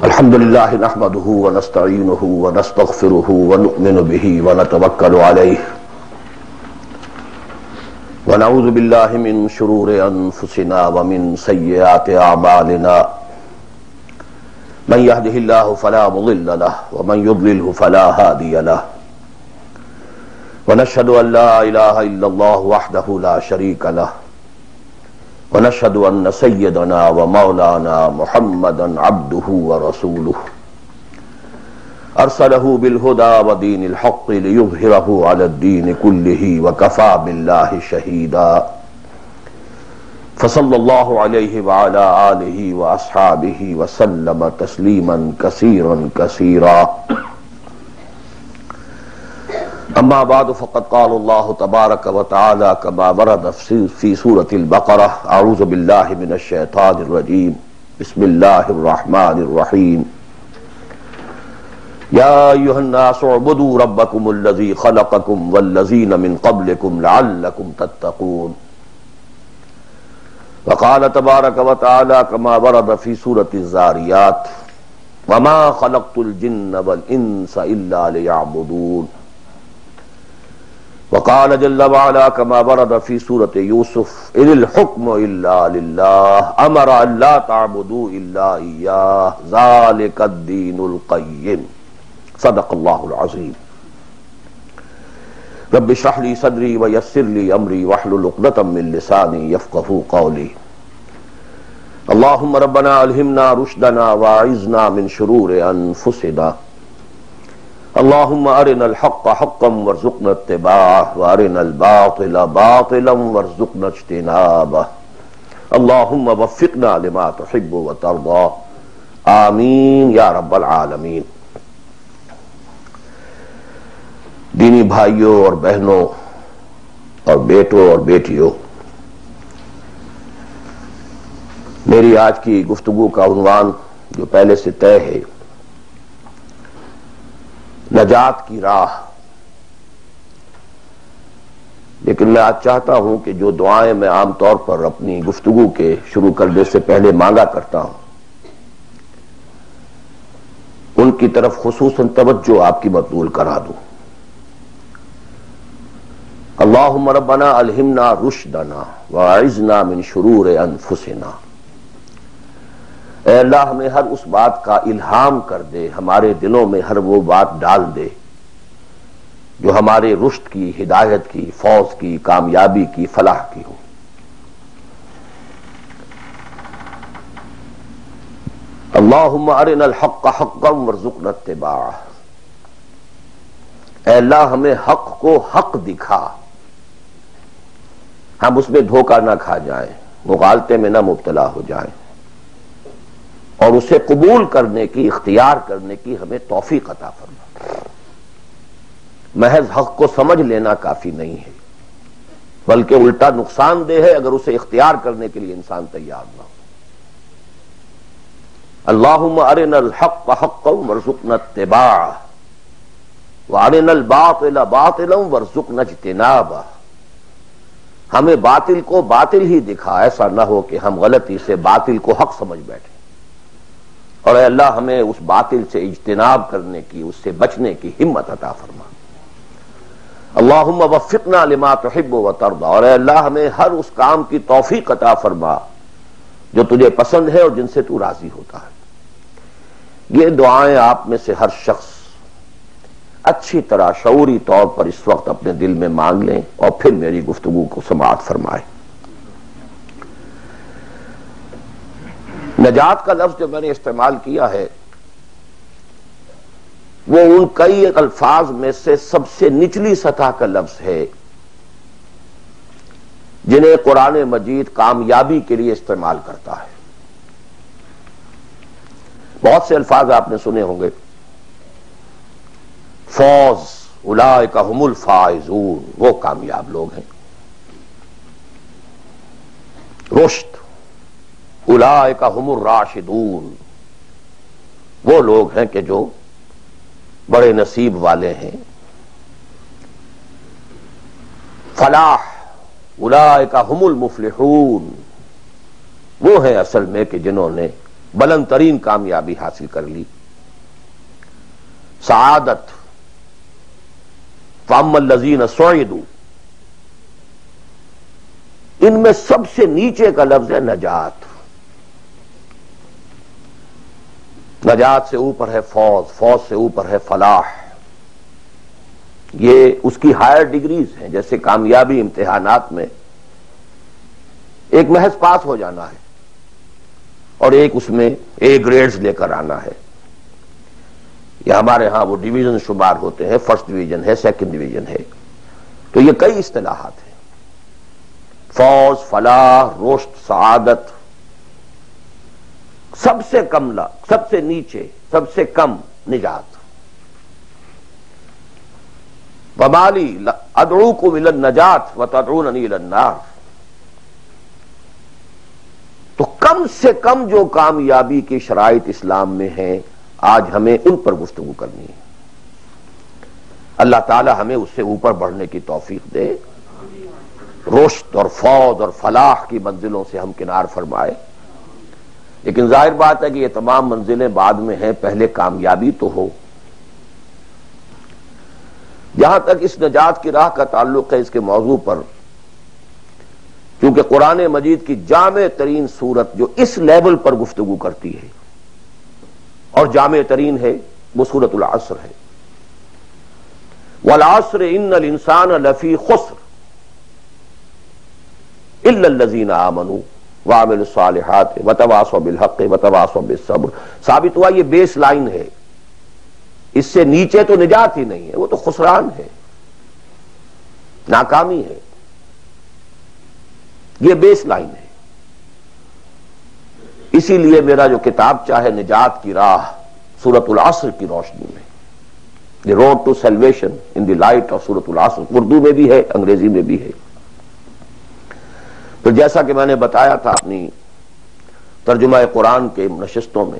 الحمد لله نحمده ونستعينه ونستغفره ونؤمن به ونتوكل عليه ونعوذ بالله من شرور أنفسنا ومن سيئات أعمالنا من يهده الله فلا مضل له ومن يضلله فلا هادي له ونشهد أن لا إله إلا الله وحده لا شريك له ونشهد أن سيدنا ومولانا محمدا عبده ورسوله أرسله بالهدى ودين الحق ليظهره على الدين كله وكفى بالله شهيدا فصلى الله عليه وعلى آله وأصحابه وسلم تسليما كثيرا كثيرا اما بعد فقد قال الله تبارك وتعالى كما ورد في سورة البقرة اعوذ بالله من الشيطان الرجيم بسم الله الرحمن الرحيم يا ايها الناس اعبدوا ربكم الذي خلقكم والذين من قبلكم لعلكم تتقون وقال تبارك وتعالى كما ورد في سورة الزاريات وما خلقت الجن والانس الا ليعبدون وقال جل وعلا كما ورد في سورة يوسف إن الحكم إلا لله أمر أن لا تعبدوا إلا إياه ذلك الدين القيم صدق الله العظيم رب اشرح لي صدري ويسر لي أمري واحلل عقدة من لساني يفقهوا قولي اللهم ربنا ألهمنا رشدنا واعذنا من شرور أنفسنا اللهم ارنا الحق حقا وارزقنا اتباعه وارنا الباطل باطلا وارزقنا اجتنابه اللهم وفقنا لما تحب وترضى آمین یا رب العالمین۔ دینی بھائیوں اور بہنوں اور بیٹوں اور بیٹیوں، میری آج کی گفتگو کا عنوان جو پہلے سے طے ہے، نجات کی راہ، لیکن میں آج چاہتا ہوں کہ جو دعائیں میں عام طور پر اپنی گفتگو کے شروع کرنے سے پہلے مانگا کرتا ہوں ان کی طرف خصوصاً توجہ آپ کی مبذول کرا دوں۔ اللہم ربنا الہمنا رشدنا واعذنا من شرور انفسنا، اے اللہ ہمیں ہر اس بات کا الہام کر دے، ہمارے دلوں میں ہر وہ بات ڈال دے جو ہمارے رشد کی، ہدایت کی، فوز کی، کامیابی کی، فلاح کی ہو۔ اللہم ارنا الحق حقا وارزقنا اتباعہ، اے اللہ ہمیں حق کو حق دکھا، ہم اس میں دھوکہ نہ کھا جائیں، مغالطے میں نہ مبتلا ہو جائیں، اور اسے قبول کرنے کی، اختیار کرنے کی ہمیں توفیق عطا فرما۔ محض حق کو سمجھ لینا کافی نہیں ہے، بلکہ الٹا نقصان دہ ہے اگر اسے اختیار کرنے کے لیے انسان تیار نہ ہو۔ اللہم ارنا الحق حقا وارزقنا اتباعہ وارنا الباطل باطلا وارزقنا اجتنابہ، ہمیں باطل کو باطل ہی دکھا، ایسا نہ ہو کہ ہم غلطی سے باطل کو حق سمجھ بیٹھیں، اور اے اللہ ہمیں اس باطل سے اجتناب کرنے کی، اس سے بچنے کی ہمت عطا فرما۔ اللہم وفقنا لما تحب وترضى، اور اے اللہ ہمیں ہر اس کام کی توفیق عطا فرما جو تجھے پسند ہے اور جن سے تو راضی ہوتا ہے۔ یہ دعائیں آپ میں سے ہر شخص اچھی طرح شعوری طور پر اس وقت اپنے دل میں مانگ لیں اور پھر میری گفتگو کو سماعت فرمائیں۔ نجات کا لفظ جو میں نے استعمال کیا ہے وہ ان کئی الفاظ میں سے سب سے نچلی سطح کا لفظ ہے جنہیں قرآن مجید کامیابی کے لیے استعمال کرتا ہے۔ بہت سے الفاظ آپ نے سنے ہوں گے، فوز، اولئک ھم الفائزون، وہ کامیاب لوگ ہیں، رشد، اولئک ھم الراشدون، وہ لوگ ہیں کہ جو بڑے نصیب والے ہیں، فلاح، اولئک ھم المفلحون، وہ ہیں اصل میں کہ جنہوں نے بلند ترین کامیابی حاصل کر لی. سعادت فَأَمَّا الَّذِينَ سُعِدُوا، ان میں سب سے نیچے کا لفظ ہے نجات. نجات سے اوپر ہے فوز، فوز سے اوپر ہے فلاح. یہ اس کی ہائر ڈگریز ہیں. جیسے کامیابی امتحانات میں ایک محض پاس ہو جانا ہے اور ایک اس میں اے گریڈز لے کر آنا ہے. یا ہمارے ہاں وہ ڈویژن شمار ہوتے ہیں، فرسٹ ڈویژن ہے، سیکنڈ ڈویژن ہے. تو یہ کئی اصطلاحات ہیں. فوز، فلاح، رشد، سعادت. سب سے کم سب سے نیچے، سب سے کم نجات. وَمَالِي أَدْعُوكُمْ إِلَى النَّجَاةِ وَتَدْعُونَنِي إِلَى النَّارِ. تو کم سے کم جو کامیابی کی شرائط اسلام میں ہیں، آج ہمیں ان پر گفتگو کرنی ہے. اللہ تعالی ہمیں اس سے اوپر بڑھنے کی توفیق دے، رشد اور فوز اور فلاح کی منزلوں سے ہم کنار فرمائے. لیکن ظاہر بات ہے کہ یہ تمام منزلیں بعد میں ہیں، پہلے کامیابی تو ہو. جہاں تک اس نجات کی راہ کا تعلق ہے، اس کے موضوع پر کیونکہ قرآن مجید کی جامع ترین سورت جو اس لیول پر گفتگو کرتی ہے اور جامع ترین ہے، وہ سورۃ العصر ہے. والعصر ان الانسان لفی خسر الا الذین آمنوا وعملوا الصالحات وتواصوا بالحق وتواصوا بالصبر. ثابت ہوا یہ بیس لائن ہے، اس سے نیچے تو نجات ہی نہیں ہے، وہ تو خسران ہے، ناکامی ہے. یہ بیس لائن ہے. اسی لیے میرا جو کتاب چاہے نجات کی راہ سورۃ العصر کی روشنی میں، the road to salvation in the light of سورۃ العصر، اردو میں بھی ہے، انگریزی میں بھی ہے. تو جیسا کہ میں نے بتایا تھا اپنی ترجمہ قرآن کے نشستوں میں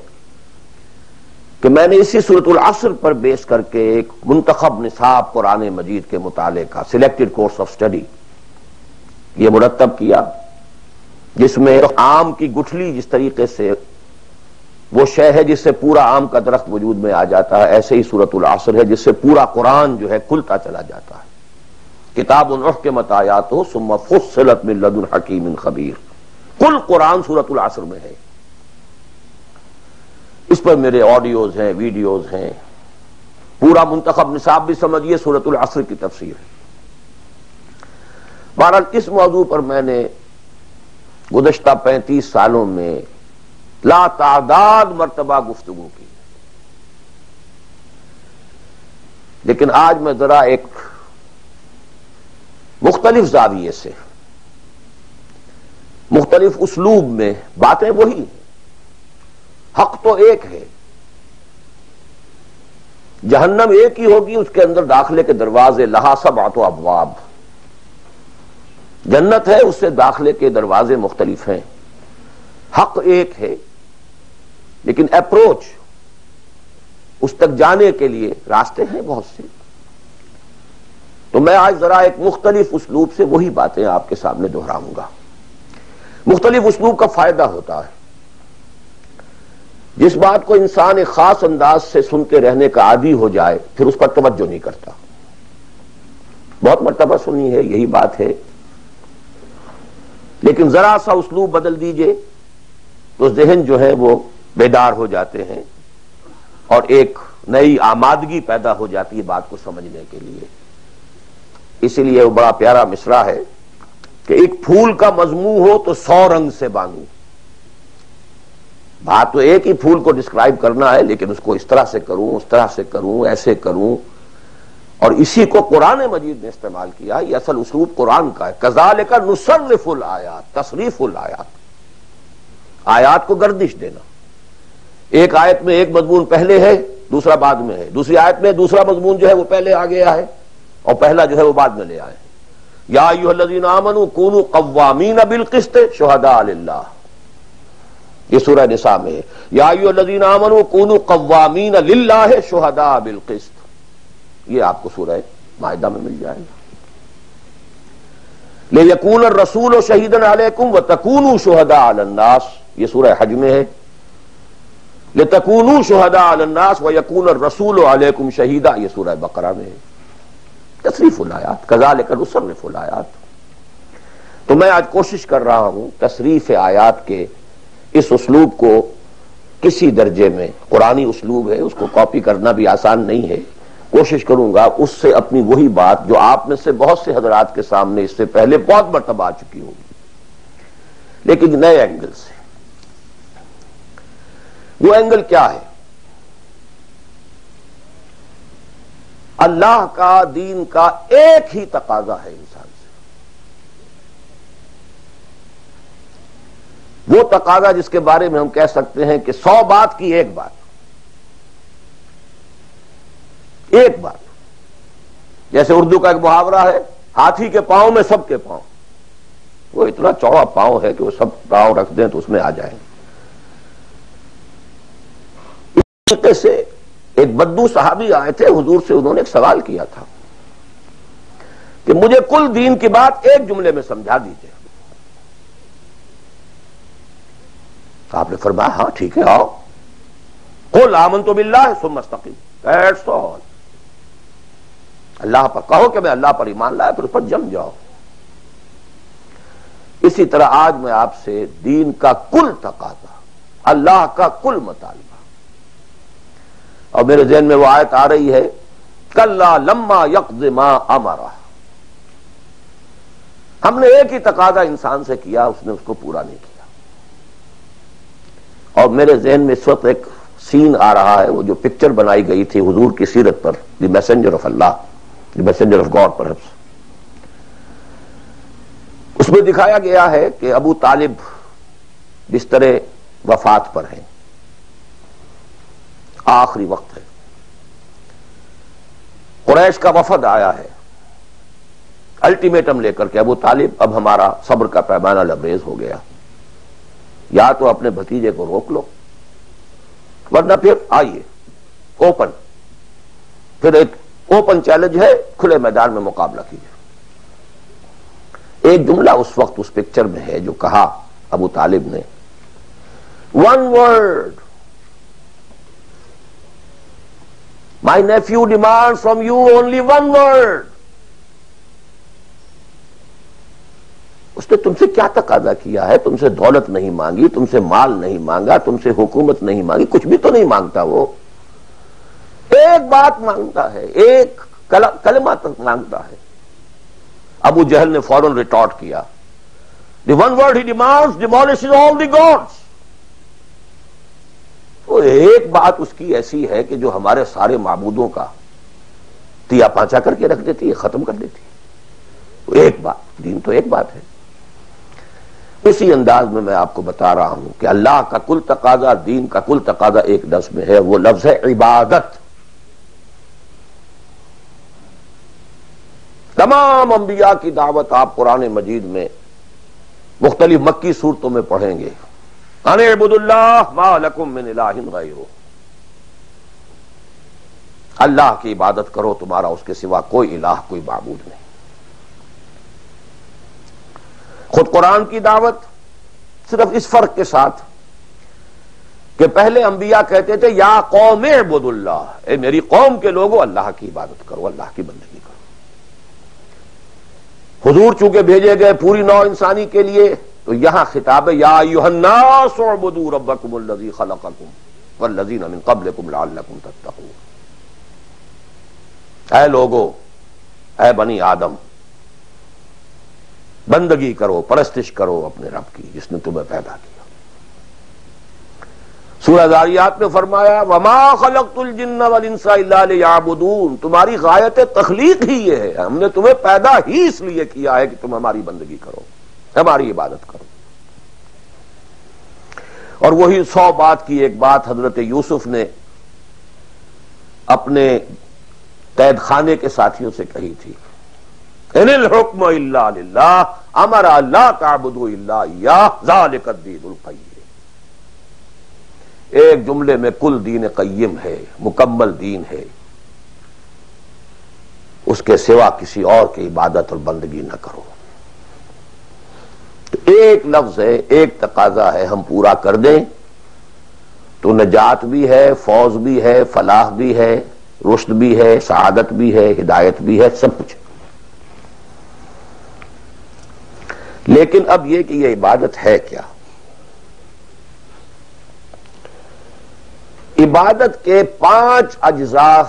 کہ میں نے اسی سورۃ العصر پر بیس کر کے ایک منتخب نصاب قرآن مجید کے مطالعے کا سلیکٹڈ کورس آف اسٹڈی یہ مرتب کیا، جس میں آم کی گٹھلی جس طریقے سے وہ شے ہے جس سے پورا آم کا درخت وجود میں آ جاتا ہے، ایسے ہی سورۃ العصر ہے جس سے پورا قرآن جو ہے کھلتا چلا جاتا ہے. کتاب احکمت آیاتہ ثم فصلت من لدن حکیم خبیر. کل قرآن سورۃ العصر میں ہے. اس پر میرے آڈیوز ہیں، ویڈیوز ہیں. پورا منتخب نصاب بھی سمجھیے سورۃ العصر کی تفسیر ہے. بہرحال اس موضوع پر میں نے گزشتہ 35 سالوں میں لا تعداد مرتبہ گفتگو کی، لیکن آج میں ذرا ایک مختلف زاویے سے، مختلف اسلوب میں، باتیں وہی ہیں، حق تو ایک ہے، جہنم ایک ہی ہوگی، اس کے اندر داخلے کے دروازے لہا سبعۃ ابواب. جنت ہے، اس سے داخلے کے دروازے مختلف ہیں. حق ایک ہے، لیکن اپروچ، اس تک جانے کے لیے راستے ہیں بہت سے. تو میں آج ذرا ایک مختلف اسلوب سے وہی باتیں آپ کے سامنے دہراؤں گا. مختلف اسلوب کا فائدہ ہوتا ہے. جس بات کو انسان ایک خاص انداز سے سنتے رہنے کا عادی ہو جائے پھر اس پر توجہ نہیں کرتا. بہت مرتبہ سنی ہے، یہی بات ہے، لیکن ذرا سا اسلوب بدل دیجئے تو ذہن جو ہے وہ بیدار ہو جاتے ہیں اور ایک نئی آمادگی پیدا ہو جاتی ہے بات کو سمجھنے کے لیے. اسی لیے وہ بڑا پیارا مصرع ہے کہ ایک پھول کا مضمون ہو تو 100 رنگ سے بانگو. بات تو ایک ہی پھول کو ڈسکرائب کرنا ہے، لیکن اس کو اس طرح سے کروں، اس طرح سے کروں، ایسے کروں. اور اسی کو قرآن مجید نے استعمال کیا. یہ اصل اسلوب قرآن کا ہے. کذالک نصرف الآیات، تصریف الآیات، آیات کو گردش دینا. ایک آیت میں ایک مضمون پہلے ہے، دوسرا بعد میں ہے. دوسری آیت میں دوسرا مضمون جو ہے وہ پہلے آ گیا ہے اور پہلا جو ہے وہ بعد میں لے آئے. یا ایھا الذین آمنوا کونوا قوامین بالقسط شہداء للہ، یہ سورہ نساء میں ہے. یا ایھا الذین آمنوا کونوا قوامین للہ شہداء بالقسط، یہ آپ کو سورہ مائدہ میں مل جائے گا. لِیَکُونَ الرَّسُولُ شَہِیدًا عَلَیکُمْ وَتَکُونُوا شُہَدَاءَ عَلَى النَّاسِ، یہ سورہ حج میں ہے. لِتَكُونُوا شُهَدَاءَ عَلَى النَّاسِ وَيَكُونَ الرَّسُولُ عَلَيْكُمْ شَهِيدًا، یہ سورہ بقرہ میں ہے تصریف الآیات، كَذَلِكَ نُصَرِّفُ الْآيَاتِ۔ تو میں آج کوشش کر رہا ہوں تصریف آیات کے اس اسلوب کو کسی درجے میں، قرآنی اسلوب ہے، اس کو کاپی کرنا بھی آسان نہیں ہے، کوشش کروں گا اس سے اپنی وہی بات جو آپ میں سے بہت سے حضرات کے سامنے اس سے پہلے بہت مرتبہ آ چکی ہوگی، لیکن نئے اینگل سے۔ وہ اینگل کیا ہے؟ اللہ کا دین کا ایک ہی تقاضا ہے انسان سے، وہ تقاضا جس کے بارے میں ہم کہہ سکتے ہیں کہ 100 بات کی ایک بات، ایک بات۔ جیسے اردو کا ایک محاورہ ہے، ہاتھی کے پاؤں میں سب کے پاؤں، وہ اتنا چوڑا پاؤں ہے کہ وہ سب پاؤں رکھ دیں تو اس میں آ جائیں۔ اس طریقے سے ایک بدو صحابی آئے تھے حضور سے، انہوں نے ایک سوال کیا تھا کہ مجھے کل دین کی بات ایک جملے میں سمجھا دیجئے۔ آپ نے فرمایا ہاں ٹھیک ہے، آؤ، قل آمنت باللہ ثم استقم، دیٹس آل۔ اللہ پر کہو کہ میں اللہ پر ایمان لایا، پھر اس پر جم جاؤ۔ اسی طرح آج میں آپ سے دین کا کل تقاضا، اللہ کا کل مطالبہ، اور میرے ذہن میں وہ آیت آ رہی ہے کلا لما یقض ما امرہ، ہم نے ایک ہی تقاضا انسان سے کیا، اس نے اس کو پورا نہیں کیا۔ اور میرے ذہن میں اس وقت ایک سین آ رہا ہے، وہ جو پکچر بنائی گئی تھی حضور کی سیرت پر، the messenger of Allah, the messenger of God perhaps, اس میں دکھایا گیا ہے کہ ابو طالب بستر وفات پر ہیں، آخری وقت ہے، قریش کا وفد آیا ہے الٹیمیٹم لے کر کے، ابو طالب اب ہمارا صبر کا پیمانہ لبریز ہو گیا، یا تو اپنے بھتیجے کو روک لو ورنہ پھر آئیے اوپن، پھر ایک اوپن چیلنج ہے، کھلے میدان میں مقابلہ کیجیے۔ ایک جملہ اس وقت اس پکچر میں ہے جو کہا ابو طالب نے، one word, my nephew demand from you only one word. اس نے تم سے کیا تقاضا کیا ہے؟ تم سے دولت نہیں مانگی، تم سے مال نہیں مانگا، تم سے حکومت نہیں مانگی، کچھ بھی تو نہیں مانگتا، وہ ایک بات مانگتا ہے، ایک کلمہ تک مانگتا ہے۔ ابو جہل نے فوراً ریٹارٹ کیا، the one word he demands demolishes all the gods. وہ ایک بات اس کی ایسی ہے کہ جو ہمارے سارے معبودوں کا تیا پانچا کر کے رکھ دیتی ہے، ختم کر دیتی ہے۔ وہ ایک بات، دین تو ایک بات ہے۔ اسی انداز میں آپ کو بتا رہا ہوں کہ اللہ کا کل تقاضا، دین کا کل تقاضا ایک لفظ میں ہے، وہ لفظ ہے عبادت۔ تمام انبیاء کی دعوت آپ قرآن مجید میں مختلف مکی صورتوں میں پڑھیں گے، ان اعبدوا اللہ ما لکم من الہ غیرہ، اللہ کی عبادت کرو، تمہارا اس کے سوا کوئی الہ، کوئی معبود نہیں۔ خود قرآن کی دعوت صرف اس فرق کے ساتھ کہ پہلے انبیاء کہتے تھے یا قوم اعبدوا اللہ، اے میری قوم کے لوگوں اللہ کی عبادت کرو، اللہ کی بندگی کرو۔ حضور چونکہ بھیجے گئے پوری نوع انسانی کے لیے، تو یہاں خطاب ہے یا ایھا الناس اعبدوا ربکم الذی خلقکم والذین من قبلکم لعلکم تتقون۔ اے لوگو، اے بنی آدم، بندگی کرو، پرستش کرو اپنے رب کی جس نے تمہیں پیدا کیا۔ سورہ ذاریات میں فرمایا وَمَا خَلَقْتُ الْجِنَّ وَالْإِنسَ إِلَّا لِيَعْبُدُونَ، تمہاری غایت تخلیق ہی یہ ہے، ہم نے تمہیں پیدا ہی اس لیے کیا ہے کہ تم ہماری بندگی کرو، ہماری عبادت کرو۔ اور وہی 100 بات کی ایک بات حضرت یوسف نے اپنے قید خانے کے ساتھیوں سے کہی تھی، ان الحکم الا للہ امر لا تعبدوا الا اياه ذلك الدين القیم۔ ایک جملے میں کل دین قیم ہے، مکمل دین ہے، اس کے سوا کسی اور کی عبادت اور بندگی نہ کرو۔ تو ایک لفظ ہے، ایک تقاضا ہے، ہم پورا کر دیں تو نجات بھی ہے، فوز بھی ہے، فلاح بھی ہے، رشد بھی ہے، سعادت بھی ہے، ہدایت بھی ہے، سب کچھ. لیکن اب یہ کہ یہ عبادت ہے کیا؟ عبادت کے 5 اجزاء،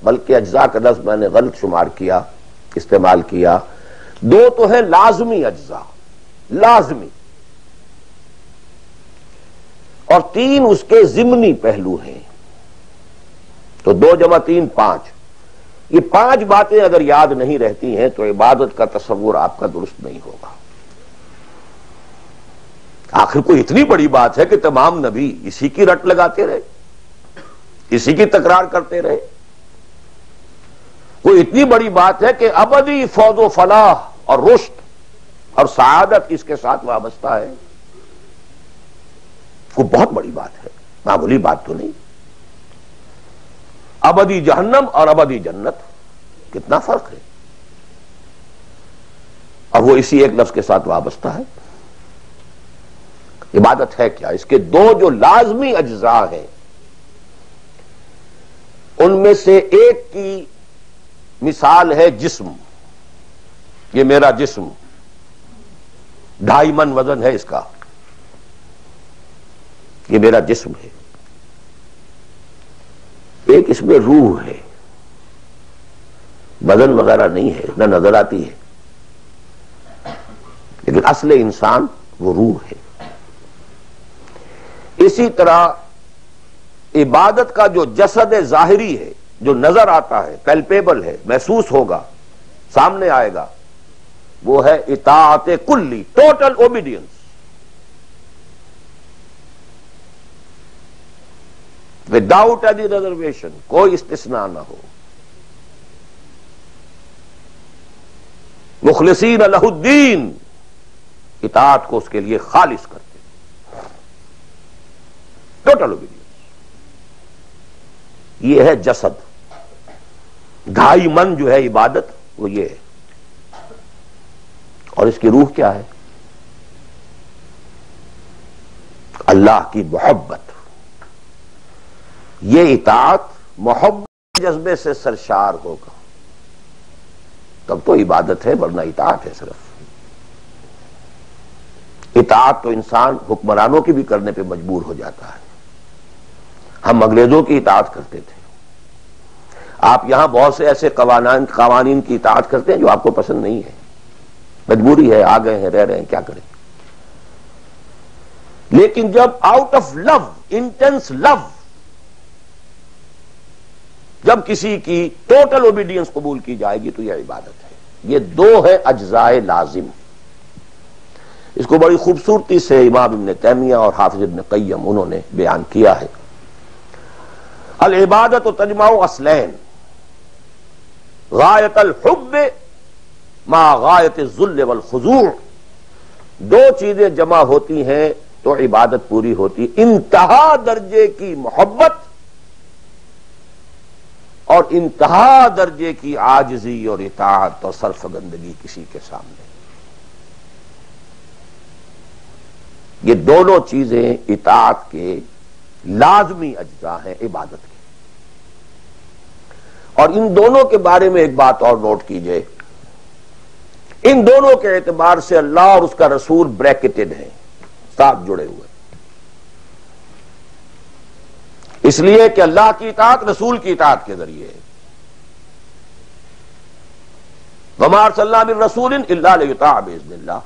بلکہ اجزاء کا لفظ میں نے غلط شمار کیا، استعمال کیا. 2 تو ہیں لازمی اجزاء، لازمی، اور 3 اس کے ضمنی پہلو ہیں. تو 2 × 3 5. یہ 5 باتیں اگر یاد نہیں رہتی ہیں تو عبادت کا تصور آپ کا درست نہیں ہوگا. آخر کوئی اتنی بڑی بات ہے کہ تمام نبی اسی کی رٹ لگاتے رہے، اسی کی تکرار کرتے رہے. کوئی اتنی بڑی بات ہے کہ ابدی فوز و فلاح اور رشد اور سعادت اس کے ساتھ وابستہ ہے. کوئی بہت بڑی بات ہے، معمولی بات تو نہیں. ابدی جہنم اور ابدی جنت، کتنا فرق ہے، اور وہ اسی ایک لفظ کے ساتھ وابستہ ہے. عبادت ہے کیا؟ اس کے 2 جو لازمی اجزاء ہیں، ان میں سے ایک کی مثال ہے جسم. یہ میرا جسم 2.5 من وزن ہے اس کا، یہ میرا جسم ہے. ایک اس میں روح ہے، بدن وغیرہ نہیں ہے، نہ نظر آتی ہے، لیکن اصل انسان وہ روح ہے. اسی طرح عبادت کا جو جسد ظاہری ہے، جو نظر آتا ہے، پیلپیبل ہے، محسوس ہوگا، سامنے آئے گا، وہ ہے اطاعت کلی، total obedience. Without any reservation, کوئی استثناء نہ ہو. مخلصین لہ الدین، اطاعت کو اس کے لیے خالص کرتے، ٹوٹل اوبیڈینس. یہ ہے جسد. 2.5 من جو ہے عبادت، وہ یہ ہے. اور اس کی روح کیا ہے؟ اللہ کی محبت. یہ اطاعت محبت جذبے سے سرشار ہوگا تب تو عبادت ہے، ورنہ اطاعت ہے صرف. اطاعت تو انسان حکمرانوں کی بھی کرنے پہ مجبور ہو جاتا ہے. ہم انگریزوں کی اطاعت کرتے تھے، آپ یہاں بہت سے ایسے قوانین کی اطاعت کرتے ہیں جو آپ کو پسند نہیں ہے، مجبوری ہے، آ گئے ہیں، رہ رہے ہیں، کیا کریں. لیکن جب آؤٹ آف لو، انٹینس لو، جب کسی کی ٹوٹل اوبیڈینس قبول کی جائے گی تو یہ عبادت ہے. یہ 2 ہے اجزاء لازم. اس کو بڑی خوبصورتی سے امام ابن تیمیہ اور حافظ ابن قیم انہوں نے بیان کیا ہے. العبادت تجمع اصلین، غایت الحب مع غایت الذل والخضوع. 2 چیزیں جمع ہوتی ہیں تو عبادت پوری ہوتی. انتہا درجے کی محبت اور انتہا درجے کی عاجزی اور اطاعت اور سرفگندگی کسی کے سامنے. یہ دونوں چیزیں اطاعت کے لازمی اجزاء ہیں عبادت کے. اور ان دونوں کے بارے میں ایک بات اور نوٹ کیجئے، ان دونوں کے اعتبار سے اللہ اور اس کا رسول بریکٹڈ ہیں، ساتھ جڑے ہوئے. اس لیے کہ اللہ کی اطاعت رسول کی اطاعت کے ذریعے ہے. وَمَا أَرْسَلْنَا مِن رَّسُولٍ إِلَّا لِيُطَاعَ بِإِذْنِ اللَّهِ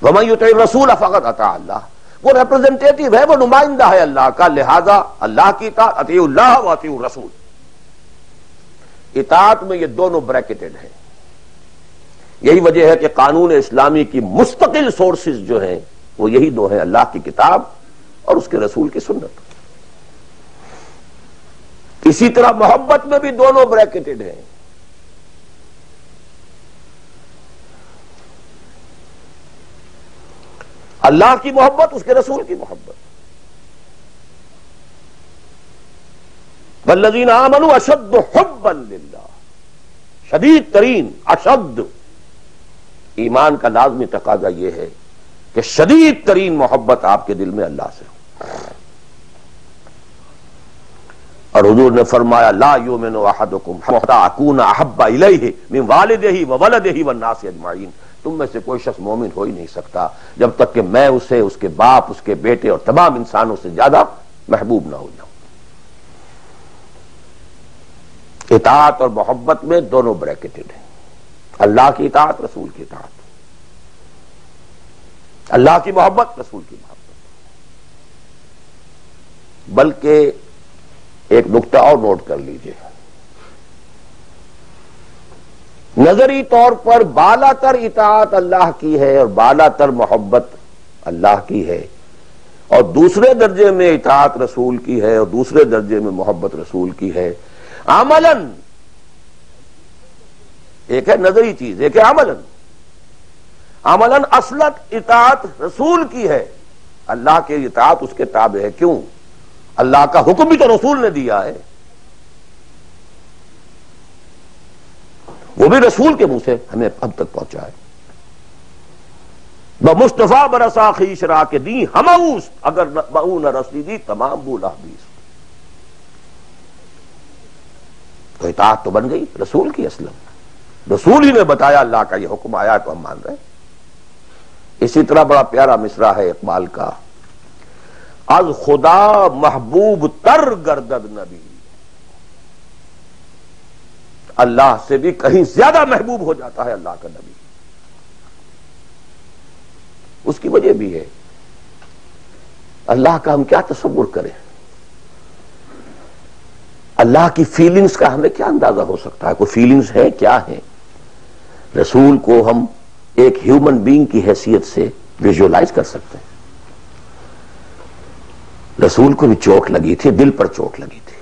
وَمَن يُطِعِ الرَّسُولَ فَقَدْ أَطَاعَ اللَّهَ. وہ ریپرزنٹیٹو ہے، وہ نمائندہ ہے اللہ کا، لہذا اللہ کی اطاعت، اطیعوا اللہ و اطیعوا الرسول. اطاعت میں یہ دونوں بریکٹڈ ہیں. یہی وجہ ہے کہ قانون اسلامی کی مستقل سورسز جو ہیں وہ یہی 2 ہیں، اللہ کی کتاب اور اس کے رسول کی سنت. اسی طرح محبت میں بھی دونوں بریکٹڈ ہیں. اللہ کی محبت، اس کے رسول کی محبت. والذین آمنوا اشد حبا للہ، شدید ترین، اشد. ایمان کا لازمی تقاضا یہ ہے کہ شدید ترین محبت آپ کے دل میں اللہ سے ہو. اور حضور نے فرمایا لا یؤمن احدکم حتی اکون احب الیہ من والدہ وولدہ والناس اجمعین، تم میں سے کوئی شخص مومن ہو ہی نہیں سکتا جب تک کہ میں اسے، اس کے باپ، اس کے بیٹے اور تمام انسانوں سے زیادہ محبوب نہ ہو جاؤں۔ اطاعت اور محبت میں دونوں بریکٹڈ ہیں، اللہ کی اطاعت، رسول کی اطاعت، اللہ کی محبت، رسول کی محبت۔ بلکہ ایک نقطہ اور نوٹ کر لیجئے، نظری طور پر بالا تر اطاعت اللہ کی ہے اور بالا تر محبت اللہ کی ہے، اور دوسرے درجے میں اطاعت رسول کی ہے اور دوسرے درجے میں محبت رسول کی ہے۔ عملاً ایک ہے نظری چیز، ایک ہے عملاً۔ عملاً اصلت اطاعت رسول کی ہے، اللہ کے اطاعت اس کے تابع ہے۔ کیوں؟ اللہ کا حکم بھی تو رسول نے دیا ہے، وہ بھی رسول کے منہ سے ہمیں اب تک پہنچا ہے۔ بمصطفیٰ برسا خیش را کے دی ہموس، اگر بہو نہ رسیدی تمام بولا بیس۔ تو اطاعت تو بن گئی رسول کی، اسلم رسول ہی نے بتایا اللہ کا یہ حکم آیا تو ہم مان رہے ہیں۔ اسی طرح بڑا پیارا مصرع ہے اقبال کا، از خدا محبوب تر گردد نبی، اللہ سے بھی کہیں زیادہ محبوب ہو جاتا ہے اللہ کا نبی۔ اس کی وجہ بھی ہے، اللہ کا ہم کیا تصور کریں، اللہ کی فیلنگز کا ہمیں کیا اندازہ ہو سکتا ہے؟ کوئی فیلنگز ہے کیا ہے؟ رسول کو ہم ایک ہیومن بینگ کی حیثیت سے ویژولائز کر سکتے ہیں۔ رسول کو بھی چوٹ لگی تھی، دل پر چوٹ لگی تھی۔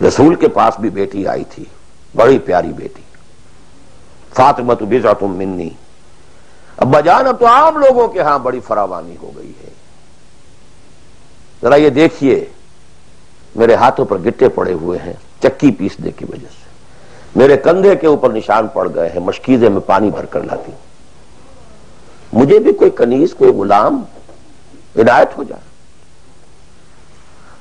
رسول کے پاس بھی بیٹی آئی تھی، بڑی پیاری بیٹی، فاطمہ بضعۃ منی۔ ابا جان اب تو عام لوگوں کے ہاں بڑی فراوانی ہو گئی ہے، ذرا یہ دیکھیے میرے ہاتھوں پر گٹے پڑے ہوئے ہیں چکی پیسنے کی وجہ سے، میرے کندھے کے اوپر نشان پڑ گئے ہیں، مشکیزے میں پانی بھر کر لاتی ہوں، مجھے بھی کوئی کنیز، کوئی غلام عنایت ہو جائے۔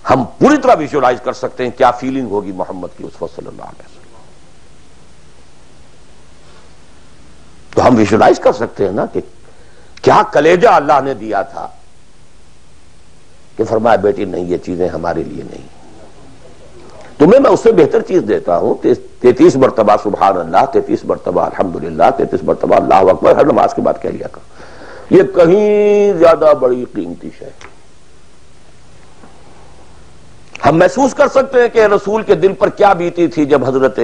ہم پوری طرح ویژولائز کر سکتے ہیں کیا فیلنگ ہوگی محمد کی اس وقت صلی اللہ علیہ وسلم۔ تو ہم ویژولائز کر سکتے ہیں نا کہ کیا کلیجہ اللہ نے دیا تھا کہ فرمایا بیٹی نہیں، یہ چیزیں ہمارے لیے نہیں، تمہیں میں اس سے بہتر چیز دیتا ہوں۔ 33 مرتبہ سبحان اللہ، 33 مرتبہ الحمدللہ، 33 مرتبہ اللہ اکبر ہر نماز کے بعد کہہ لیا کرو، یہ کہیں زیادہ بڑی قیمتی شے۔ ہم محسوس کر سکتے ہیں کہ رسول کے دل پر کیا بیتی تھی جب حضرت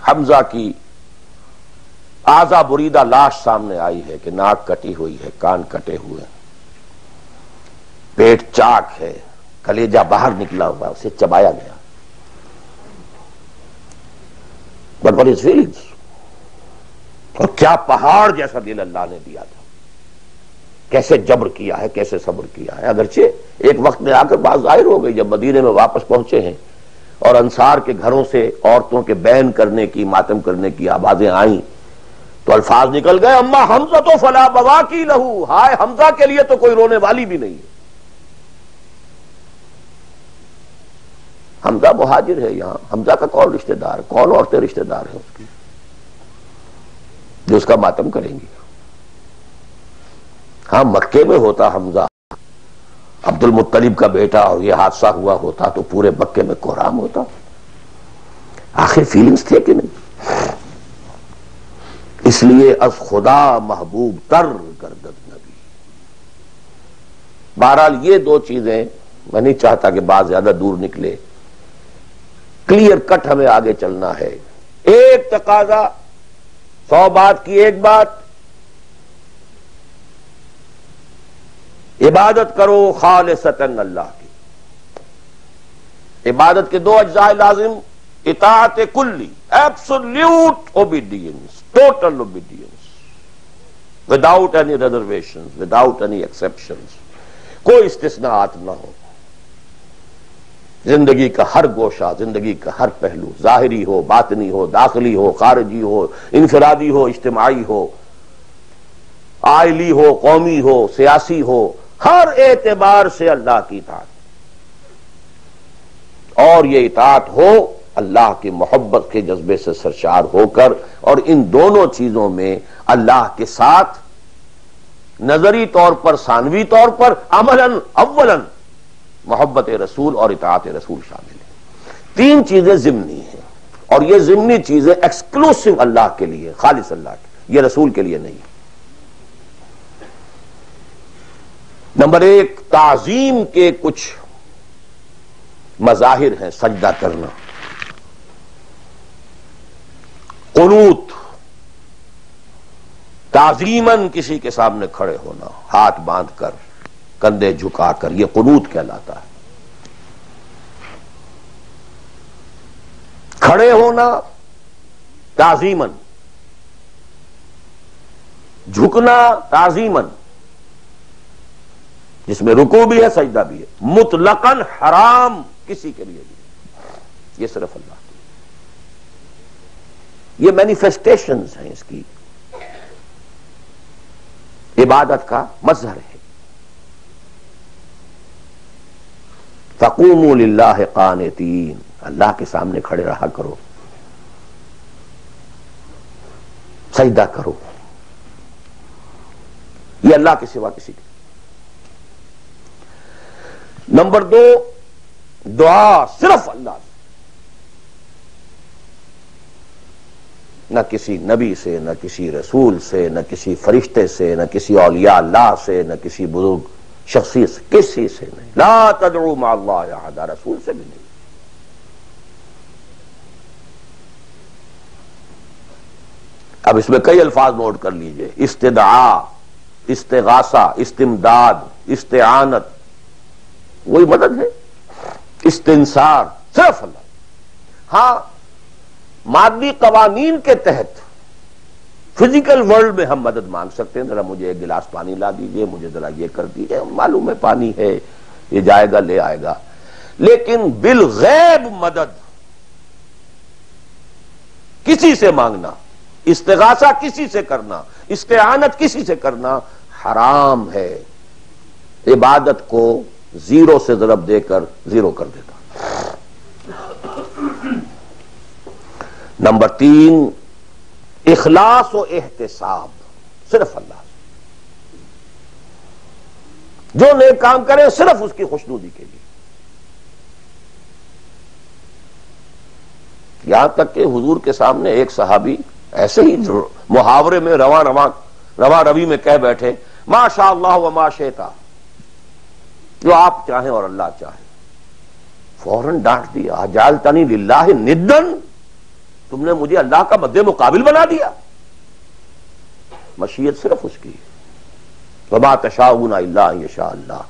حمزہ کی اعضا بریدہ لاش سامنے آئی ہے کہ ناک کٹی ہوئی ہے، کان کٹے ہوئے، پیٹ چاک ہے، کلیجہ باہر نکلا ہوا، اسے چبایا گیا۔ But what is feelings؟ اور کیا پہاڑ جیسا دل اللہ نے دیا تھا، کیسے جبر کیا ہے، کیسے صبر کیا ہے۔ اگرچہ ایک وقت میں آ کر بات ظاہر ہو گئی، جب مدینے میں واپس پہنچے ہیں اور انصار کے گھروں سے عورتوں کے بین کرنے کی، ماتم کرنے کی آوازیں آئیں تو الفاظ نکل گئے اما حمزہ تو فلا بواکی لہو، ہائے حمزہ کے لیے تو کوئی رونے والی بھی نہیں ہے۔ حمزہ مہاجر ہے، یہاں حمزہ کا کون رشتہ دار، کون عورتیں رشتہ دار ہیں اس کی جو اس کا ماتم کریں گی؟ ہاں مکے میں ہوتا حمزہ، عبد المطلب کا بیٹا، اور یہ حادثہ ہوا ہوتا تو پورے مکے میں کوہرام ہوتا۔ آخر فیلنگز تھے کہ نہیں؟ اس لیے از خدا محبوب تر گردد نبی۔ بہرحال یہ دو چیزیں، میں نہیں چاہتا کہ بات زیادہ دور نکلے، کلیئر کٹ ہمیں آگے چلنا ہے۔ ایک تقاضا، 100 بات کی ایک بات، عبادت کرو خالصتاً اللہ کی۔ عبادت کے دو اجزاء لازم، اطاعت کلی، absolute obedience, total obedience, without any reservations, without any exceptions, کوئی استثناءات نہ ہو۔ زندگی کا ہر گوشہ، زندگی کا ہر پہلو، ظاہری ہو، باطنی ہو، داخلی ہو، خارجی ہو، انفرادی ہو، اجتماعی ہو، عائلی ہو، قومی ہو، سیاسی ہو، ہر اعتبار سے اللہ کی اطاعت، اور یہ اطاعت ہو اللہ کی محبت کے جذبے سے سرشار ہو کر، اور ان دونوں چیزوں میں اللہ کے ساتھ نظری طور پر، ثانوی طور پر، عملاً اولاً محبت رسول اور اطاعت رسول شامل ہے۔ تین چیزیں ضمنی ہیں، اور یہ ضمنی چیزیں ایکسکلوسیو اللہ کے لیے، خالص اللہ کے، یہ رسول کے لیے نہیں۔ نمبر ایک، تعظیم کے کچھ مظاہر ہیں، سجدہ کرنا، قنوت، تعظیماً کسی کے سامنے کھڑے ہونا، ہاتھ باندھ کر، کندھے جھکا کر، یہ قنوت کہلاتا ہے۔ کھڑے ہونا تعظیماً، جھکنا تعظیماً، جس میں رکوع بھی ہے سجدہ بھی ہے، مطلقاً حرام کسی کے لیے بھی، یہ صرف اللہ کی، یہ مینیفیسٹیشنز ہیں اس کی، عبادت کا مظہر ہے۔ فَقُومُوا لِلَّهِ قَانِتِينَ، اللہ کے سامنے کھڑے رہا کرو، سجدہ کرو، یہ اللہ کے سوا کسی کے۔ نمبر دو، دعا صرف اللہ سے، نہ کسی نبی سے، نہ کسی رسول سے، نہ کسی فرشتے سے، نہ کسی اولیاء اللہ سے، نہ کسی بزرگ شخصیت سے، کسی سے نہیں۔ لا تدعو مع اللہ احدا، رسول سے بھی نہیں۔ اب اس میں کئی الفاظ نوٹ کر لیجئے، استدعاء، استغاثہ، استمداد، استعانت، وہی مدد ہے، استنصار، صرف اللہ۔ ہاں مادی قوانین کے تحت فزیکل ورلڈ میں ہم مدد مانگ سکتے ہیں، ذرا مجھے ایک گلاس پانی لا دیجئے، مجھے ذرا یہ کر دیجئے، معلوم ہے پانی ہے، یہ جائے گا لے آئے گا، لیکن بالغیب مدد کسی سے مانگنا، استغاثہ کسی سے کرنا، استعانت کسی سے کرنا حرام ہے، عبادت کو زیرو سے ضرب دے کر زیرو کر دیتا۔ نمبر تین، اخلاص و احتساب، صرف اللہ، جو نیک کام کرے صرف اس کی خوشنودی کے لیے۔ یہاں تک کہ حضور کے سامنے ایک صحابی ایسے ہی محاورے میں رواں روی میں کہہ بیٹھے، ما شاء اللہ و ما شئت، جو آپ چاہیں اور اللہ چاہے، فوراً ڈانٹ دیا، اجعلتنی للہ ندن، تم نے مجھے اللہ کا مد مقابل بنا دیا۔ مشیت صرف اس کی، وما تشاءون الا ان یشاء اللہ۔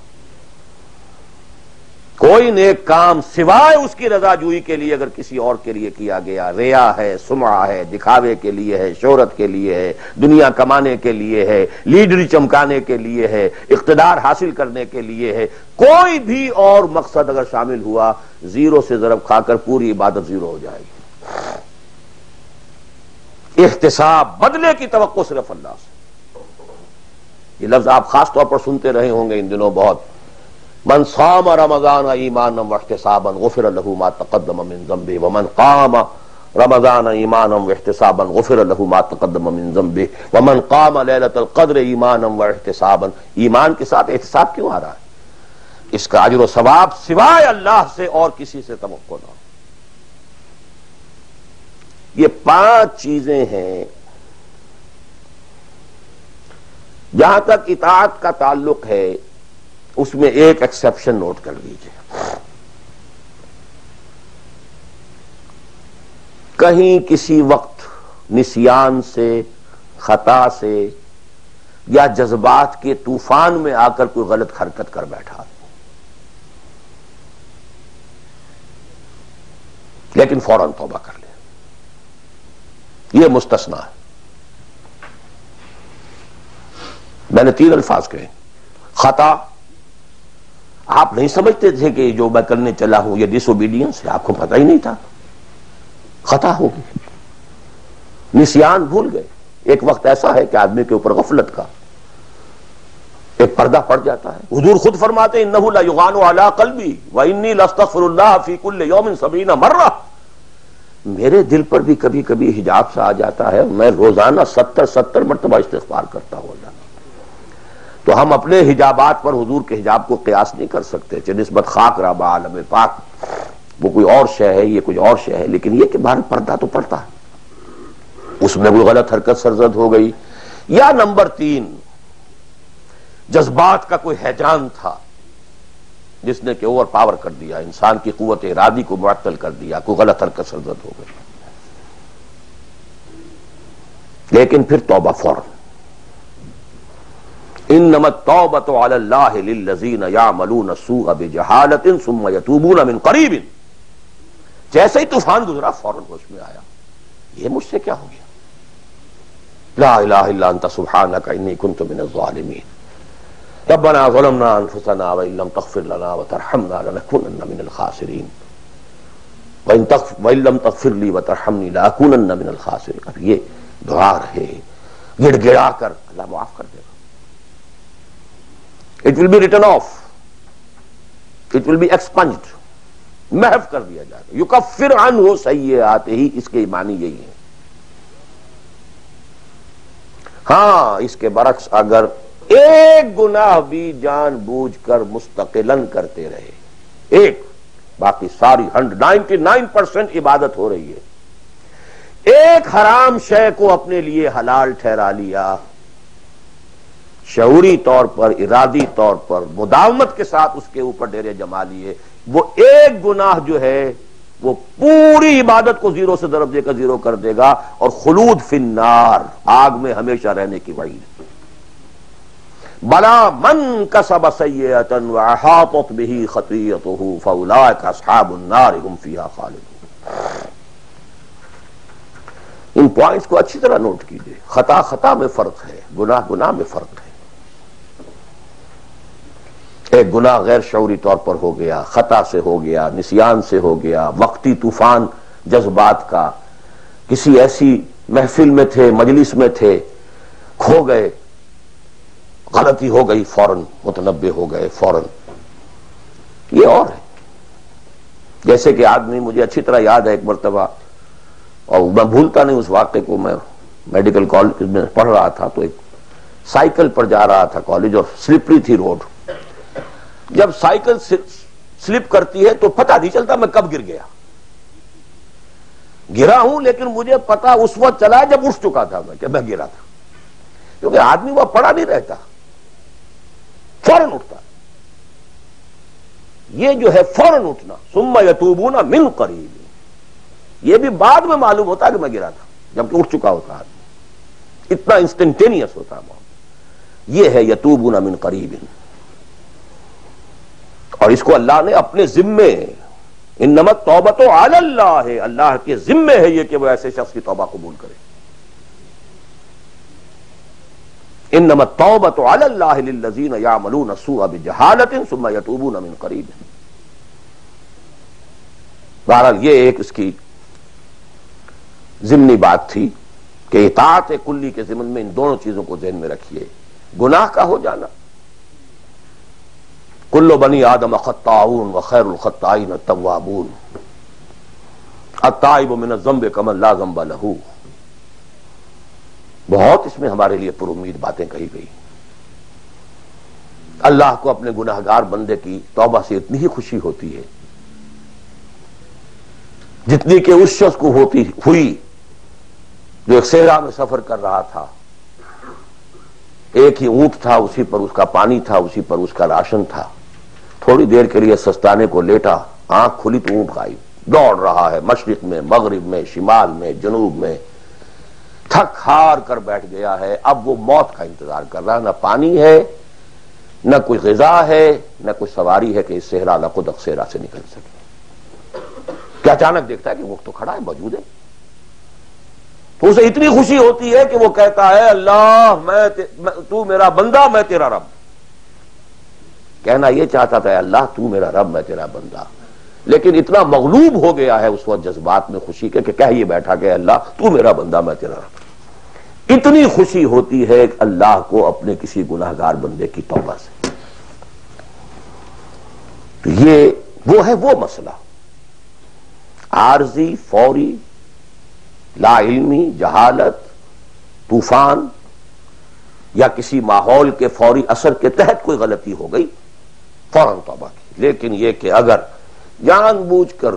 کوئی نیک کام سوائے اس کی رضا جوئی کے لیے اگر کسی اور کے لیے کیا گیا، ریا ہے، سمعہ ہے، دکھاوے کے لیے ہے، شہرت کے لیے ہے، دنیا کمانے کے لیے ہے، لیڈری چمکانے کے لیے ہے، اقتدار حاصل کرنے کے لیے ہے، کوئی بھی اور مقصد اگر شامل ہوا، زیرو سے ضرب کھا کر پوری عبادت زیرو ہو جائے گی۔ احتساب، بدلے کی توقع صرف اللہ سے۔ یہ لفظ آپ خاص طور پر سنتے رہے ہوں گے ان دنوں بہت، من صام رمضان ایمانا واحتسابا غفر له ما تقدم من ذنبه ومن قام رمضان ایمانا واحتسابا غفر له ما تقدم من ذنبه ومن قام ليلة القدر ایمانا واحتسابا۔ ایمان کے ساتھ احتساب کیوں آ رہا ہے؟ اس کا اجر و ثواب سوائے اللہ سے اور کسی سے توقع نہ ہو۔ یہ 5 چیزیں ہیں۔ جہاں تک اطاعت کا تعلق ہے اس میں ایک ایکسیپشن نوٹ کر لیجئے، کہیں کسی وقت نسیان سے، خطا سے یا جذبات کے طوفان میں آ کر کوئی غلط حرکت کر بیٹھا، لیکن فوراً توبہ کر لے، یہ مستثنیٰ ہے۔ میں نے 3 الفاظ کہے، خطا، آپ نہیں سمجھتے تھے کہ جو میں کرنے چلا ہوں یہ ڈس اوبیڈینس ہے، آپ کو پتہ ہی نہیں تھا، خطا ہوگی۔ نسیان، بھول گئے، ایک وقت ایسا ہے کہ آدمی کے اوپر غفلت کا، ایک پردہ پڑ جاتا ہے. حضور خود فرماتے ہیں انہ لیغان علی قلبی وانی لاستغفر اللہ فی کل یوم 70 مرہ. میرے دل پر بھی کبھی کبھی حجاب سا آ جاتا ہے، میں روزانہ 70 مرتبہ استغفار کرتا ہوں اللہ. تو ہم اپنے حجابات پر حضور کے حجاب کو قیاس نہیں کر سکتے کہ نسبت خاک رابع عالم پاک وہ کوئی اور شے ہے، یہ کوئی اور شے ہے. لیکن یہ کہ باہر پردہ تو پڑتا ہے، اس میں کوئی غلط حرکت سرزد ہو گئی. یا نمبر 3 جذبات کا کوئی ہیجان تھا جس نے کہ اوور پاور کر دیا، انسان کی قوت ارادی کو معطل کر دیا، کوئی غلط حرکت سرزد ہو گئی. لیکن پھر توبہ فوراً. انما التوبۃ علی اللہ للذین یعملون السوء بجہالۃ ثم یتوبون من قریب. جیسے ہی طوفان گزرا فوراً ہوش میں آیا یہ مجھ سے کیا ہو گیا، لا الہ الا انت سبحانک انی کنت من الظالمین. ربنا ظلمنا انفسنا وان لم تغفر لنا وترحمنا لنکونن من الخاسرین وان لم تغفر لی وترحمنی لاکونن من الخاسرین. اب یہ دعا رہے گڑ گڑا کر اللہ معاف کر دے گا. It will be written off. It will be expunged. محو کر دیا جائے گا. یکفر عنہ سیئاتہ، اس کے معنی یہی ہے. ہاں اس کے برعکس اگر ایک گناہ بھی جان بوجھ کر مستقلاً کرتے رہے، ایک، باقی ساری 99% عبادت ہو رہی ہے، ایک حرام شے کو اپنے لیے حلال ٹھہرا لیا، شعوری طور پر، ارادی طور پر، مداومت کے ساتھ اس کے اوپر ڈیرے جما لیے، وہ ایک گناہ جو ہے وہ پوری عبادت کو زیرو سے ضرب دے کر زیرو کر دے گا، اور خلود فی النار، آگ میں ہمیشہ رہنے کی وعید. بلا من کسب سیئۃ واحاطت بہ خطیئتہ فاولئک اصحاب النار هم فیہا خالدون. ان پوائنٹس کو اچھی طرح نوٹ کیجئے. خطا خطا میں فرق ہے، گناہ گناہ میں فرق ہے. ایک گناہ غیر شعوری طور پر ہو گیا، خطا سے ہو گیا، نسیان سے ہو گیا، وقتی طوفان جذبات کا، کسی ایسی محفل میں تھے، مجلس میں تھے، کھو گئے، غلطی ہو گئی، فوراً متنبہ ہو گئے فوراً. یہ اور ہے. جیسے کہ آدمی، مجھے اچھی طرح یاد ہے ایک مرتبہ، اور میں بھولتا نہیں اس واقعے کو، میں میڈیکل کالج میں پڑھ رہا تھا تو ایک سائیکل پر جا رہا تھا کالج، اور سلپری تھی روڈ. جب سائیکل سلپ کرتی ہے تو پتہ نہیں چلتا میں کب گر گیا. گرا ہوں لیکن مجھے پتا اس وقت چلا جب اٹھ چکا تھا میں کہ میں گرا تھا، کیونکہ آدمی وہ پڑا نہیں رہتا، فوراً اٹھتا. یہ جو ہے فوراً اٹھنا، ثم یتوبون من قریب، یہ بھی بعد میں معلوم ہوتا کہ میں گرا تھا جبکہ اٹھ چکا ہوتا آدمی. اتنا انسٹنٹینیس ہوتا ہے. یہ ہے یتوبون من قریب. اور اس کو اللہ نے اپنے ذمے، انما التوبۃ علی اللہ، اللہ کے ذمے ہے یہ کہ وہ ایسے شخص کی توبہ قبول کرے. انما التوبۃ علی اللہ للذین یعملون السوء بجہالۃ ثم یتوبون من قریب. بہرحال یہ ایک اس کی ضمنی بات تھی کہ اطاعت کلی کے ضمن میں ان دونوں چیزوں کو ذہن میں رکھیے. گناہ کا ہو جانا، کل بنی آدم خطاؤون وخیر الخطائین التوابون، التائب من الذنب کمن لا ذنب لہ. بہت اس میں ہمارے لیے پر امید باتیں کہی گئی. اللہ کو اپنے گناہگار بندے کی توبہ سے اتنی ہی خوشی ہوتی ہے جتنی کہ اس شخص کو ہوئی جو ایک صحرا میں سفر کر رہا تھا. ایک ہی اونٹ تھا، اسی پر اس کا پانی تھا، اسی پر اس کا راشن تھا. تھوڑی دیر کے لیے سستانے کو لیٹا، آنکھ کھلی تو اونٹ غائب. دوڑ رہا ہے مشرق میں، مغرب میں، شمال میں، جنوب میں، تھک ہار کر بیٹھ گیا ہے. اب وہ موت کا انتظار کر رہا ہے. نہ پانی ہے، نہ کوئی غذا ہے، نہ کوئی سواری ہے کہ اس صحرا لقدق صحرا سے نکل سکے. کہ اچانک دیکھتا ہے کہ وہ تو کھڑا ہے، موجود ہے. تو اسے اتنی خوشی ہوتی ہے کہ وہ کہتا ہے اللہ تو میرا بندہ، میں تیرا رب. کہنا یہ چاہتا تھا اللہ تو میرا رب، میں تیرا بندہ، لیکن اتنا مغلوب ہو گیا ہے اس وقت جذبات میں خوشی کے کہ کہہ یہ بیٹھا کہ اللہ تو میرا بندہ، میں تیرا رب. اتنی خوشی ہوتی ہے کہ اللہ کو اپنے کسی گناہگار بندے کی توبہ سے. تو یہ وہ ہے وہ مسئلہ عارضی، فوری، لا علمی، جہالت، طوفان یا کسی ماحول کے فوری اثر کے تحت کوئی غلطی ہو گئی فوراً توبہ کی. لیکن یہ کہ اگر جان بوجھ کر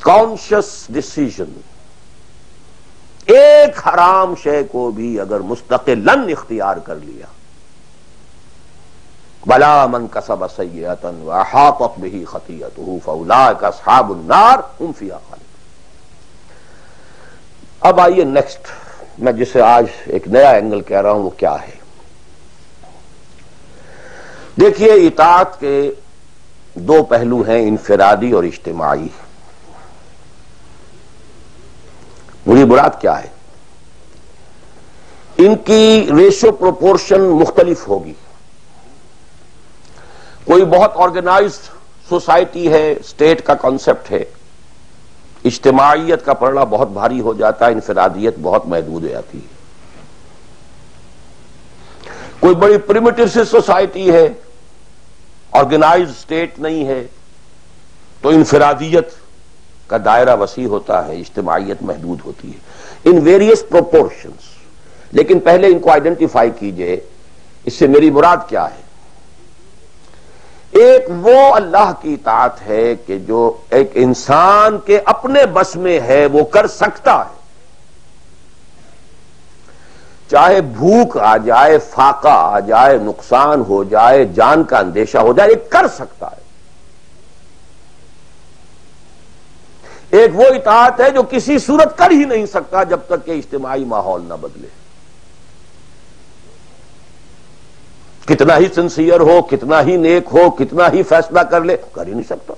کانشس ڈیسیژن ایک حرام شے کو بھی اگر مستقلاً اختیار کر لیا، بلا من کسب سیئۃ واحاطت بہ خطیئتہ فاولئک اصحاب النار هم فیہا خالدون. اب آئیے نیکسٹ، میں جسے آج ایک نیا اینگل کہہ رہا ہوں وہ کیا ہے. دیکھیے اطاعت کے دو پہلو ہیں، انفرادی اور اجتماعی. مجھے مراد کیا ہے؟ ان کی ریشو پروپورشن مختلف ہوگی. کوئی بہت آرگنائزڈ سوسائٹی ہے، اسٹیٹ کا کانسیپٹ ہے، اجتماعیت کا پڑھنا بہت بھاری ہو جاتا ہے، انفرادیت بہت محدود ہو جاتی ہے. کوئی بڑی پریمیٹیو سی سوسائٹی ہے، آرگنائزڈ اسٹیٹ نہیں ہے، تو انفرادیت کا دائرہ وسیع ہوتا ہے، اجتماعیت محدود ہوتی ہے. In various proportions. لیکن پہلے ان کو آئیڈینٹیفائی کیجئے، اس سے میری مراد کیا ہے. ایک وہ اللہ کی اطاعت ہے کہ جو ایک انسان کے اپنے بس میں ہے وہ کر سکتا ہے، چاہے بھوک آ جائے، فاقہ آ جائے، نقصان ہو جائے، جان کا اندیشہ ہو جائے، ایک کر سکتا ہے. ایک وہ اطاعت ہے جو کسی صورت کر ہی نہیں سکتا جب تک کہ اجتماعی ماحول نہ بدلے. کتنا ہی سنسیئر ہو، کتنا ہی نیک ہو، کتنا ہی فیصلہ کر لے، کر ہی نہیں سکتا.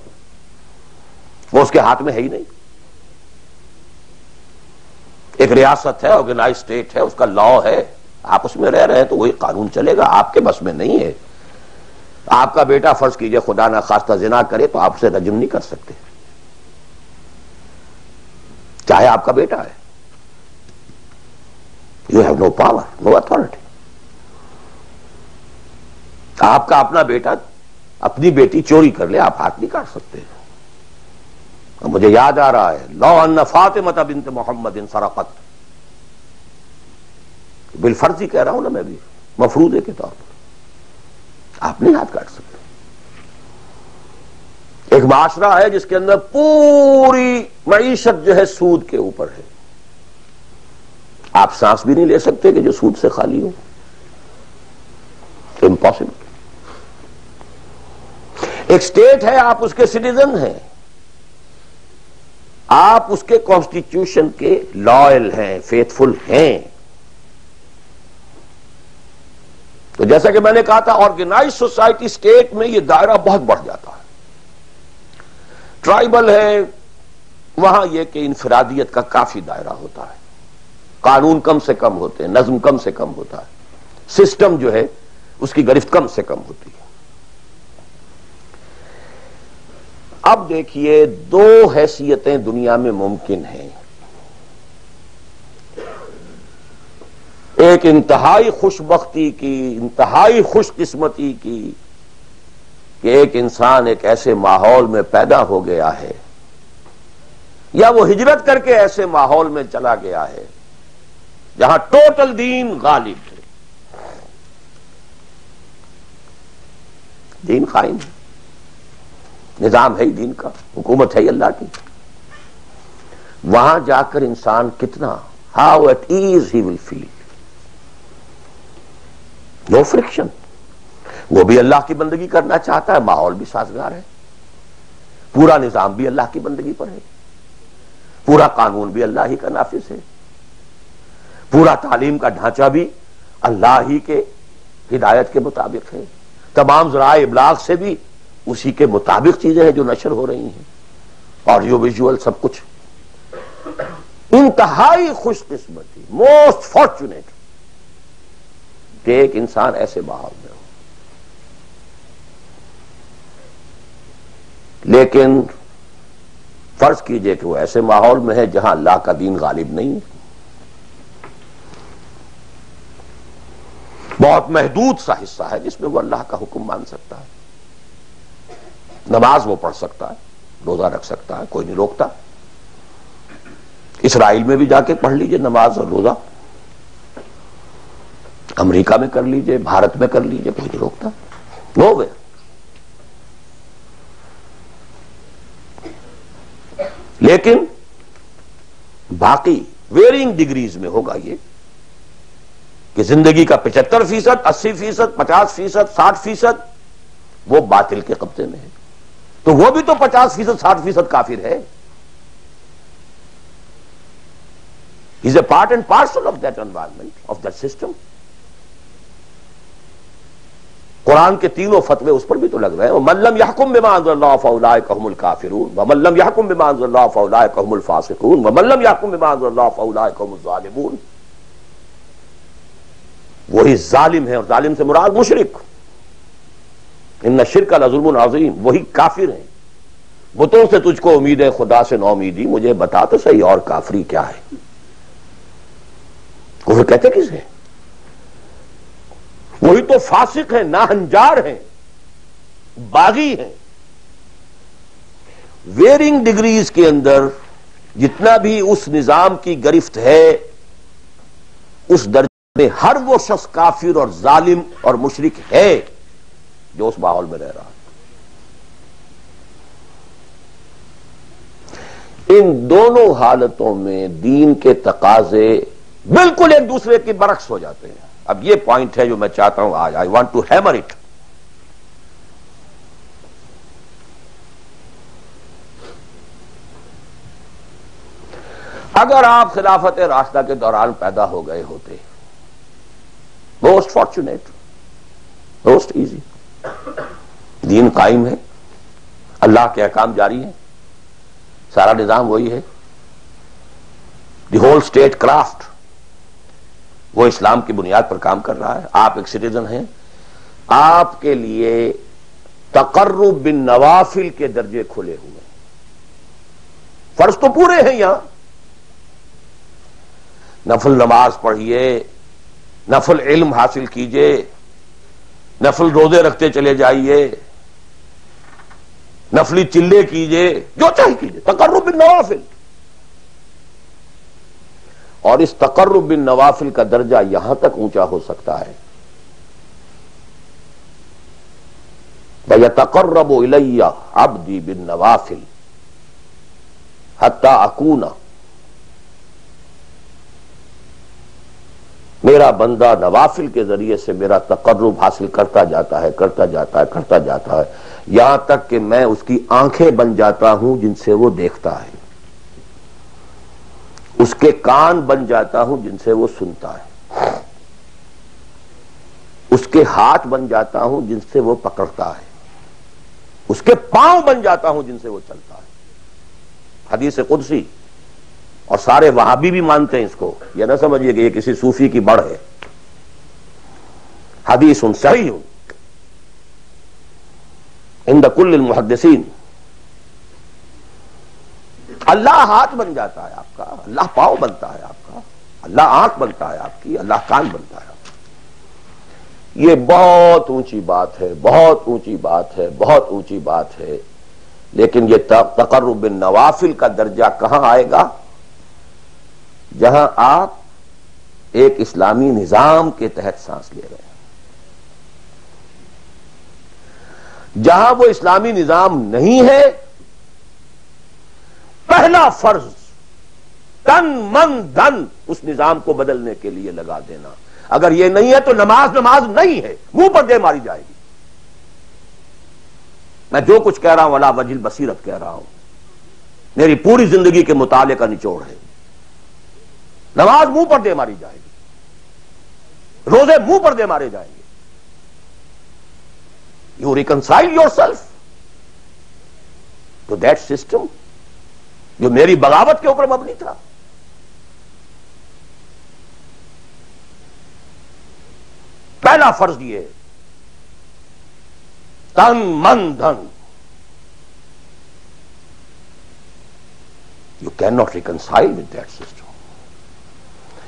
وہ اس کے ہاتھ میں ہے ہی نہیں. ایک ریاست ہے، آرگنائز اسٹیٹ ہے، اس کا لا ہے، آپ اس میں رہ رہے ہیں تو وہی قانون چلے گا. آپ کے بس میں نہیں ہے. آپ کا بیٹا فرض کیجئے خدا نہ خواستہ زنا کرے تو آپ اسے رجم نہیں کر سکتے، چاہے آپ کا بیٹا ہے. You have no power, no authority. آپ کا اپنا بیٹا اپنی بیٹی چوری کر لے، آپ ہاتھ نہیں کاٹ سکتے. مجھے یاد آ رہا ہے لو ان فاطمہ بنت محمد سرقت، بالفرض ہی کہہ رہا ہوں نا میں بھی، مفروضے کے طور پر آپ نہیں ہاتھ کاٹ سکتے. ایک معاشرہ ہے جس کے اندر پوری معیشت جو ہے سود کے اوپر ہے، آپ سانس بھی نہیں لے سکتے کہ جو سود سے خالی ہو. امپاسبل. ایک اسٹیٹ ہے، آپ اس کے سٹیزن ہیں، آپ اس کے کانسٹیٹیوشن کے لائل ہیں، فیتھفل ہیں. تو جیسا کہ میں نے کہا تھا آرگنائز سوسائٹی اسٹیٹ میں یہ دائرہ بہت بڑھ جاتا ہے. ٹرائبل ہے، وہاں یہ کہ انفرادیت کا کافی دائرہ ہوتا ہے، قانون کم سے کم ہوتے ہیں، نظم کم سے کم ہوتا ہے، سسٹم جو ہے اس کی گرفت کم سے کم ہوتی ہے. اب دیکھیے دو حیثیتیں دنیا میں ممکن ہیں. ایک انتہائی خوش بختی کی، انتہائی خوش قسمتی کی کہ ایک انسان ایک ایسے ماحول میں پیدا ہو گیا ہے یا وہ ہجرت کر کے ایسے ماحول میں چلا گیا ہے جہاں ٹوٹل دین غالب ہے، دین قائم ہے، نظام ہے ہی دین کا، حکومت ہے ہی اللہ کی. وہاں جا کر انسان کتنا how at ease he will feel. No friction. وہ بھی اللہ کی بندگی کرنا چاہتا ہے، ماحول بھی سازگار ہے، پورا نظام بھی اللہ کی بندگی پر ہے، پورا قانون بھی اللہ ہی کا نافذ ہے، پورا تعلیم کا ڈھانچہ بھی اللہ ہی کے ہدایت کے مطابق ہے، تمام ذرائع ابلاغ سے بھی اسی کے مطابق چیزیں ہیں جو نشر ہو رہی ہیں، آڈیو ویژول سب کچھ. انتہائی خوش قسمتی، موسٹ فارچونیٹ کہ ایک انسان ایسے ماحول میں ہو. لیکن فرض کیجئے کہ وہ ایسے ماحول میں ہے جہاں اللہ کا دین غالب نہیں، بہت محدود سا حصہ ہے جس میں وہ اللہ کا حکم مان سکتا ہے. نماز وہ پڑھ سکتا ہے, روزہ رکھ سکتا ہے, کوئی نہیں روکتا. اسرائیل میں بھی جا کے پڑھ لیجئے نماز اور روزہ, امریکہ میں کر لیجئے, بھارت میں کر لیجئے, کوئی نہیں روکتا. نو وے. لیکن باقی ویرینگ ڈگریز میں ہوگا یہ کہ زندگی کا 75%, 80%, 50%, 60% وہ باطل کے قبضے میں ہے. تو وہ بھی تو 50%, 60% کافر ہے. He is a part and parcel of that environment, of that system. قرآن کے تینوں فتوے اس پر بھی تو لگ رہے ہیں. وَمَن لَّمْ يَحْكُم بِمَا أَنزَلَ اللَّهُ فَأُولَٰئِكَ هُمُ الْكَافِرُونَ وَمَن لَّمْ يَحْكُم بِمَا أَنزَلَ اللَّهُ فَأُولَٰئِكَ هُمُ الْفَاسِقُونَ وَمَن لَّمْ يَحْكُم بِمَا أَنزَلَ اللَّهُ فَأُولَٰئِكَ هُمُ الظَّالِمُونَ. وہی ظالم ہے, اور ظالم سے مراد مشرک. ان الشرک لظلم عظیم, وہی کافر ہیں. بتوں سے تجھ کو امید ہے, خدا سے نو امیدی. مجھے بتا تو صحیح اور کافری کیا ہے. کفر کہتے کس ہے؟ وہی تو فاسق ہیں, ناہنجار ہیں, باغی ہیں. ویرنگ ڈگریز کے اندر جتنا بھی اس نظام کی گرفت ہے, اس درجے میں ہر وہ شخص کافر اور ظالم اور مشرک ہے جو اس ماحول میں رہ رہا ہے. ان دونوں حالتوں میں دین کے تقاضے بالکل ایک دوسرے کے برعکس ہو جاتے ہیں. اب یہ پوائنٹ ہے جو میں چاہتا ہوں آج, I want to hammer it. اگر آپ خلافت راشدہ کے دوران پیدا ہو گئے ہوتے, موسٹ فارچونیٹ, موسٹ ایزی. دین قائم ہے, اللہ کے احکام جاری ہیں, سارا نظام وہی ہے, دی ہول اسٹیٹ کرافٹ وہ اسلام کی بنیاد پر کام کر رہا ہے. آپ ایک سٹیزن ہیں, آپ کے لیے تقرب بالنوافل کے درجے کھلے ہوئے ہیں. فرض تو پورے ہیں یہاں, نفل نماز پڑھیے, نفل علم حاصل کیجئے, نفل روزے رکھتے چلے جائیے, نفلی چلے کیجئے, جو چاہیے کیجئے. تقرب بالنوافل. اور اس تقرب بالنوافل کا درجہ یہاں تک اونچا ہو سکتا ہے, وَيَتَقَرَّبُ إِلَيَّ عَبْدِي بِالنَّوَافِلِ حَتَّى أَكُونَ, میرا بندہ نوافل کے ذریعے سے میرا تقرب حاصل کرتا جاتا ہے, کرتا جاتا ہے, کرتا جاتا ہے, یہاں تک کہ میں اس کی آنکھیں بن جاتا ہوں جن سے وہ دیکھتا ہے, اس کے کان بن جاتا ہوں جن سے وہ سنتا ہے, اس کے ہاتھ بن جاتا ہوں جن سے وہ پکڑتا ہے, اس کے پاؤں بن جاتا ہوں جن سے وہ چلتا ہے. حدیث قدسی, اور سارے وہابی بھی مانتے ہیں اس کو, یہ نہ سمجھیے کہ یہ کسی صوفی کی بڑھ ہے. حدیث صحیح عند کل المحدثین. اللہ ہاتھ بن جاتا ہے آپ کا, اللہ پاؤں بنتا ہے آپ کا, اللہ آنکھ بنتا ہے آپ کی, اللہ کان بنتا ہے آپ کا. یہ بہت اونچی بات ہے, بہت اونچی بات ہے, بہت اونچی بات ہے. لیکن یہ تقرب بالنوافل کا درجہ کہاں آئے گا؟ جہاں آپ ایک اسلامی نظام کے تحت سانس لے رہے ہیں, جہاں وہ اسلامی نظام نہیں ہے. پہلا فرض تن من دھن اس نظام کو بدلنے کے لیے لگا دینا. اگر یہ نہیں ہے تو نماز نہیں ہے, منہ پر دے ماری جائے گی. میں جو کچھ کہہ رہا ہوں علی وجہ البصیرت کہہ رہا ہوں, میری پوری زندگی کے مطالعے کا نچوڑ ہے. نماز منہ پر دے ماری جائے گی, روزے منہ پر دے مارے جائیں گے. You reconcile yourself to that system جو میری بغاوت کے اوپر مبنی تھا. پہلا فرض یہ تن من دھن. You can not reconcile with that system.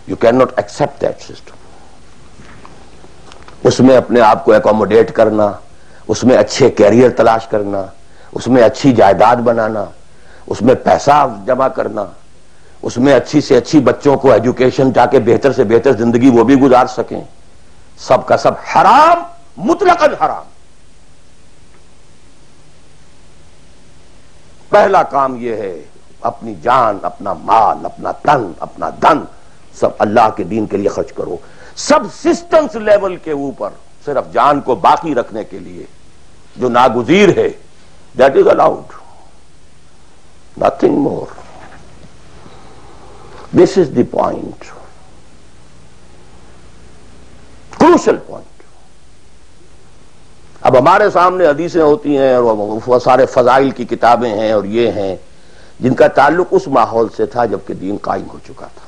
You cannot accept that system. اس میں اپنے آپ کو ایکوموڈیٹ کرنا، اس میں اچھے کیریئر تلاش کرنا، اس میں اچھی جائیداد بنانا، اس میں پیسہ جمع کرنا، اس میں اچھی سے اچھی بچوں کو ایجوکیشن جا کے بہتر سے بہتر زندگی وہ بھی گزار سکیں، سب کا سب حرام، مطلقاً حرام۔ پہلا کام یہ ہے اپنی جان، اپنا مال، اپنا تن، اپنا دھن سب اللہ کے دین کے لیے خرچ کرو۔ سب سسٹمز لیول کے اوپر صرف جان کو باقی رکھنے کے لیے جو ناگزیر ہے، that is allowed, nothing more. This is the point, crucial point. اب ہمارے سامنے حدیثیں ہوتی ہیں اور وہ سارے فضائل کی کتابیں ہیں اور یہ ہیں جن کا تعلق اس ماحول سے تھا جبکہ دین قائم ہو چکا تھا،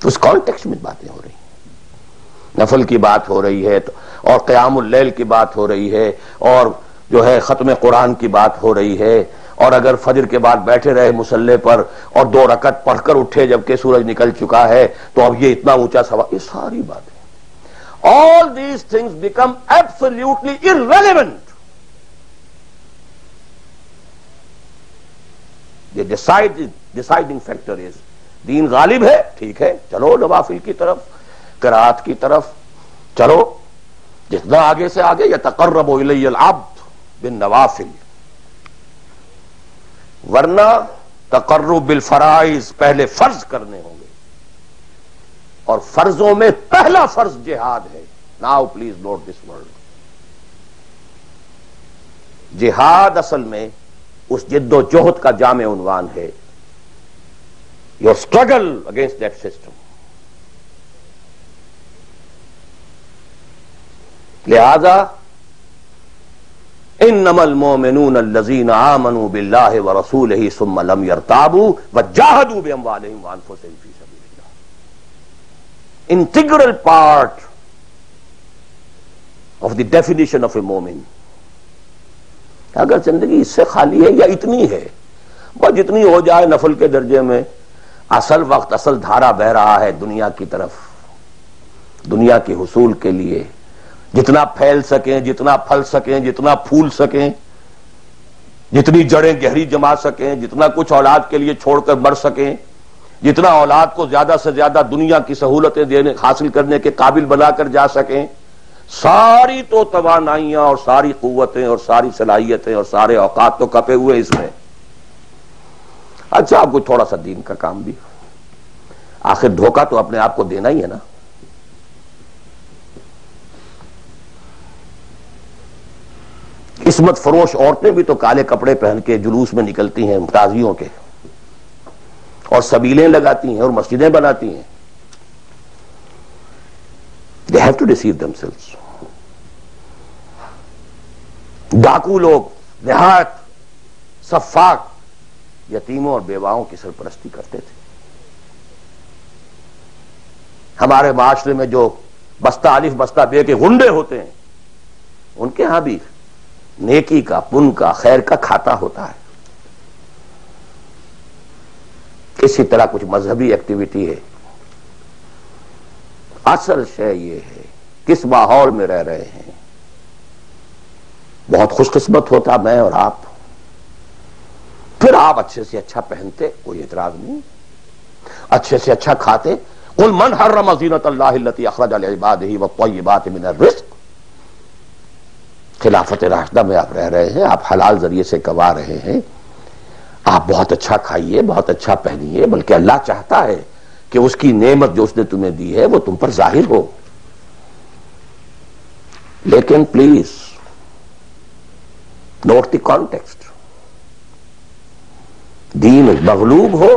اس کانٹیکسٹ میں باتیں ہو رہی ہیں، نفل کی بات ہو رہی ہے اور قیام اللیل کی بات ہو رہی ہے اور جو ہے ختم قرآن کی بات ہو رہی ہے، اور اگر فجر کے بعد بیٹھے رہے مصلے پر اور 2 رکعت پڑھ کر اٹھے جبکہ سورج نکل چکا ہے تو اب یہ اتنا اونچا ثواب، یہ ساری باتیں، all these things become absolutely irrelevant. The deciding factor is دین غالب ہے، ٹھیک ہے، چلو نوافل کی طرف، قرات کی طرف چلو، جتنا آگے سے آگے یتقرب الی العبد بالنوافل، ورنہ تقرب بالفرائض پہلے فرض کرنے ہوں گے، اور فرضوں میں پہلا فرض جہاد ہے۔ Now please note this word, جہاد اصل میں اس جد و جہد کا جامع عنوان ہے، your struggle against that system۔ لہذا انما المؤمنون الذين آمنوا بالله ورسوله ثم لم يرتابوا وجاهدوا باموالهم وانفسهم في سبيل الله، integral part of the definition of a مومن۔ اگر زندگی اس سے خالی ہے یا اتنی ہے، بس جتنی ہو جائے نفل کے درجے میں، اصل وقت اصل دھارا بہ رہا ہے دنیا کی طرف، دنیا کے حصول کے لیے، جتنا پھیل سکیں، جتنا پھل سکیں، جتنا پھول سکیں، جتنی جڑیں گہری جما سکیں، جتنا کچھ اولاد کے لیے چھوڑ کر مر سکیں، جتنا اولاد کو زیادہ سے زیادہ دنیا کی سہولتیں دینے حاصل کرنے کے قابل بنا کر جا سکیں، ساری تو توانائیاں اور ساری قوتیں اور ساری صلاحیتیں اور سارے اوقات تو کپے ہوئے اس میں۔ اچھا آپ کو تھوڑا سا دین کا کام بھی، آخر دھوکہ تو اپنے آپ کو دینا ہی ہے نا۔ قسمت فروش عورتیں بھی تو کالے کپڑے پہن کے جلوس میں نکلتی ہیں تازیوں کے، اور سبیلیں لگاتی ہیں اور مسجدیں بناتی ہیں۔ They have to deceive themselves۔ ڈاکو لوگ نہایت سفاک یتیموں اور بیواؤں کی سرپرستی کرتے تھے۔ ہمارے معاشرے میں جو بستہ الف بستہ بے کے غنڈے ہوتے ہیں، ان کے ہاں بھی نیکی کا، پن کا، خیر کا کھاتا ہوتا ہے۔ اسی طرح کچھ مذہبی ایکٹیویٹی ہے۔ اصل شے یہ ہے کس ماحول میں رہ رہے ہیں۔ بہت خوش قسمت ہوتا میں اور آپ، پھر آپ اچھے سے اچھا پہنتے، کوئی اعتراض نہیں، اچھے سے اچھا کھاتے۔ قل من حرم زینۃ اللہ التی اخرج لعبادہ والطیبات من الرزق۔ خلافت راشدہ میں آپ رہ رہے ہیں، آپ حلال ذریعے سے کما رہے ہیں، آپ بہت اچھا کھائیے، بہت اچھا پہنیے، بلکہ اللہ چاہتا ہے کہ اس کی نعمت جو اس نے تمہیں دی ہے وہ تم پر ظاہر ہو۔ لیکن پلیز نوٹ دی کانٹیکسٹ، دین مغلوب ہو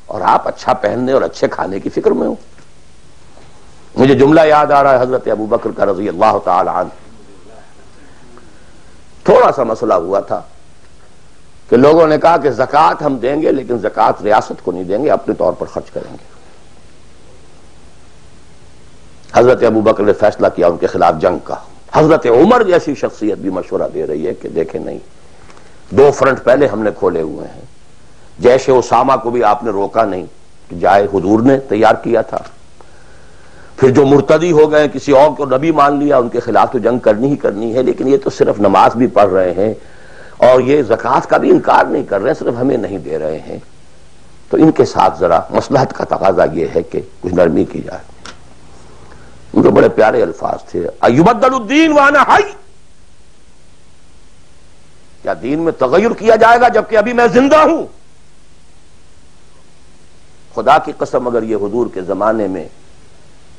اور آپ اچھا پہننے اور اچھے کھانے کی فکر میں ہو۔ مجھے جملہ یاد آ رہا ہے حضرت ابو بکر کا رضی اللہ تعالی عنہ۔ تھوڑا سا مسئلہ ہوا تھا کہ لوگوں نے کہا کہ زکوٰۃ ہم دیں گے لیکن زکوٰۃ ریاست کو نہیں دیں گے، اپنے طور پر خرچ کریں گے۔ حضرت ابو بکر نے فیصلہ کیا ان کے خلاف جنگ کا۔ حضرت عمر جیسی شخصیت بھی مشورہ دے رہی ہے کہ دیکھیں نہیں، 2 فرنٹ پہلے ہم نے کھولے ہوئے ہیں، جیش اسامہ کو بھی آپ نے روکا نہیں کہ جائے، حضور نے تیار کیا تھا۔ پھر جو مرتدی ہو گئے کسی اور کو نبی مان لیا ان کے خلاف تو جنگ کرنی ہی کرنی ہے، لیکن یہ تو صرف نماز بھی پڑھ رہے ہیں اور یہ زکوٰۃ کا بھی انکار نہیں کر رہے ہیں، صرف ہمیں نہیں دے رہے ہیں، تو ان کے ساتھ ذرا مصلحت کا تقاضا یہ ہے کہ کچھ نرمی کی جائے۔ ان کے بڑے پیارے الفاظ تھے، ایبدل الدین وانا حی، کیا دین میں تغیر کیا جائے گا جبکہ ابھی میں زندہ ہوں؟ خدا کی قسم اگر یہ حضور کے زمانے میں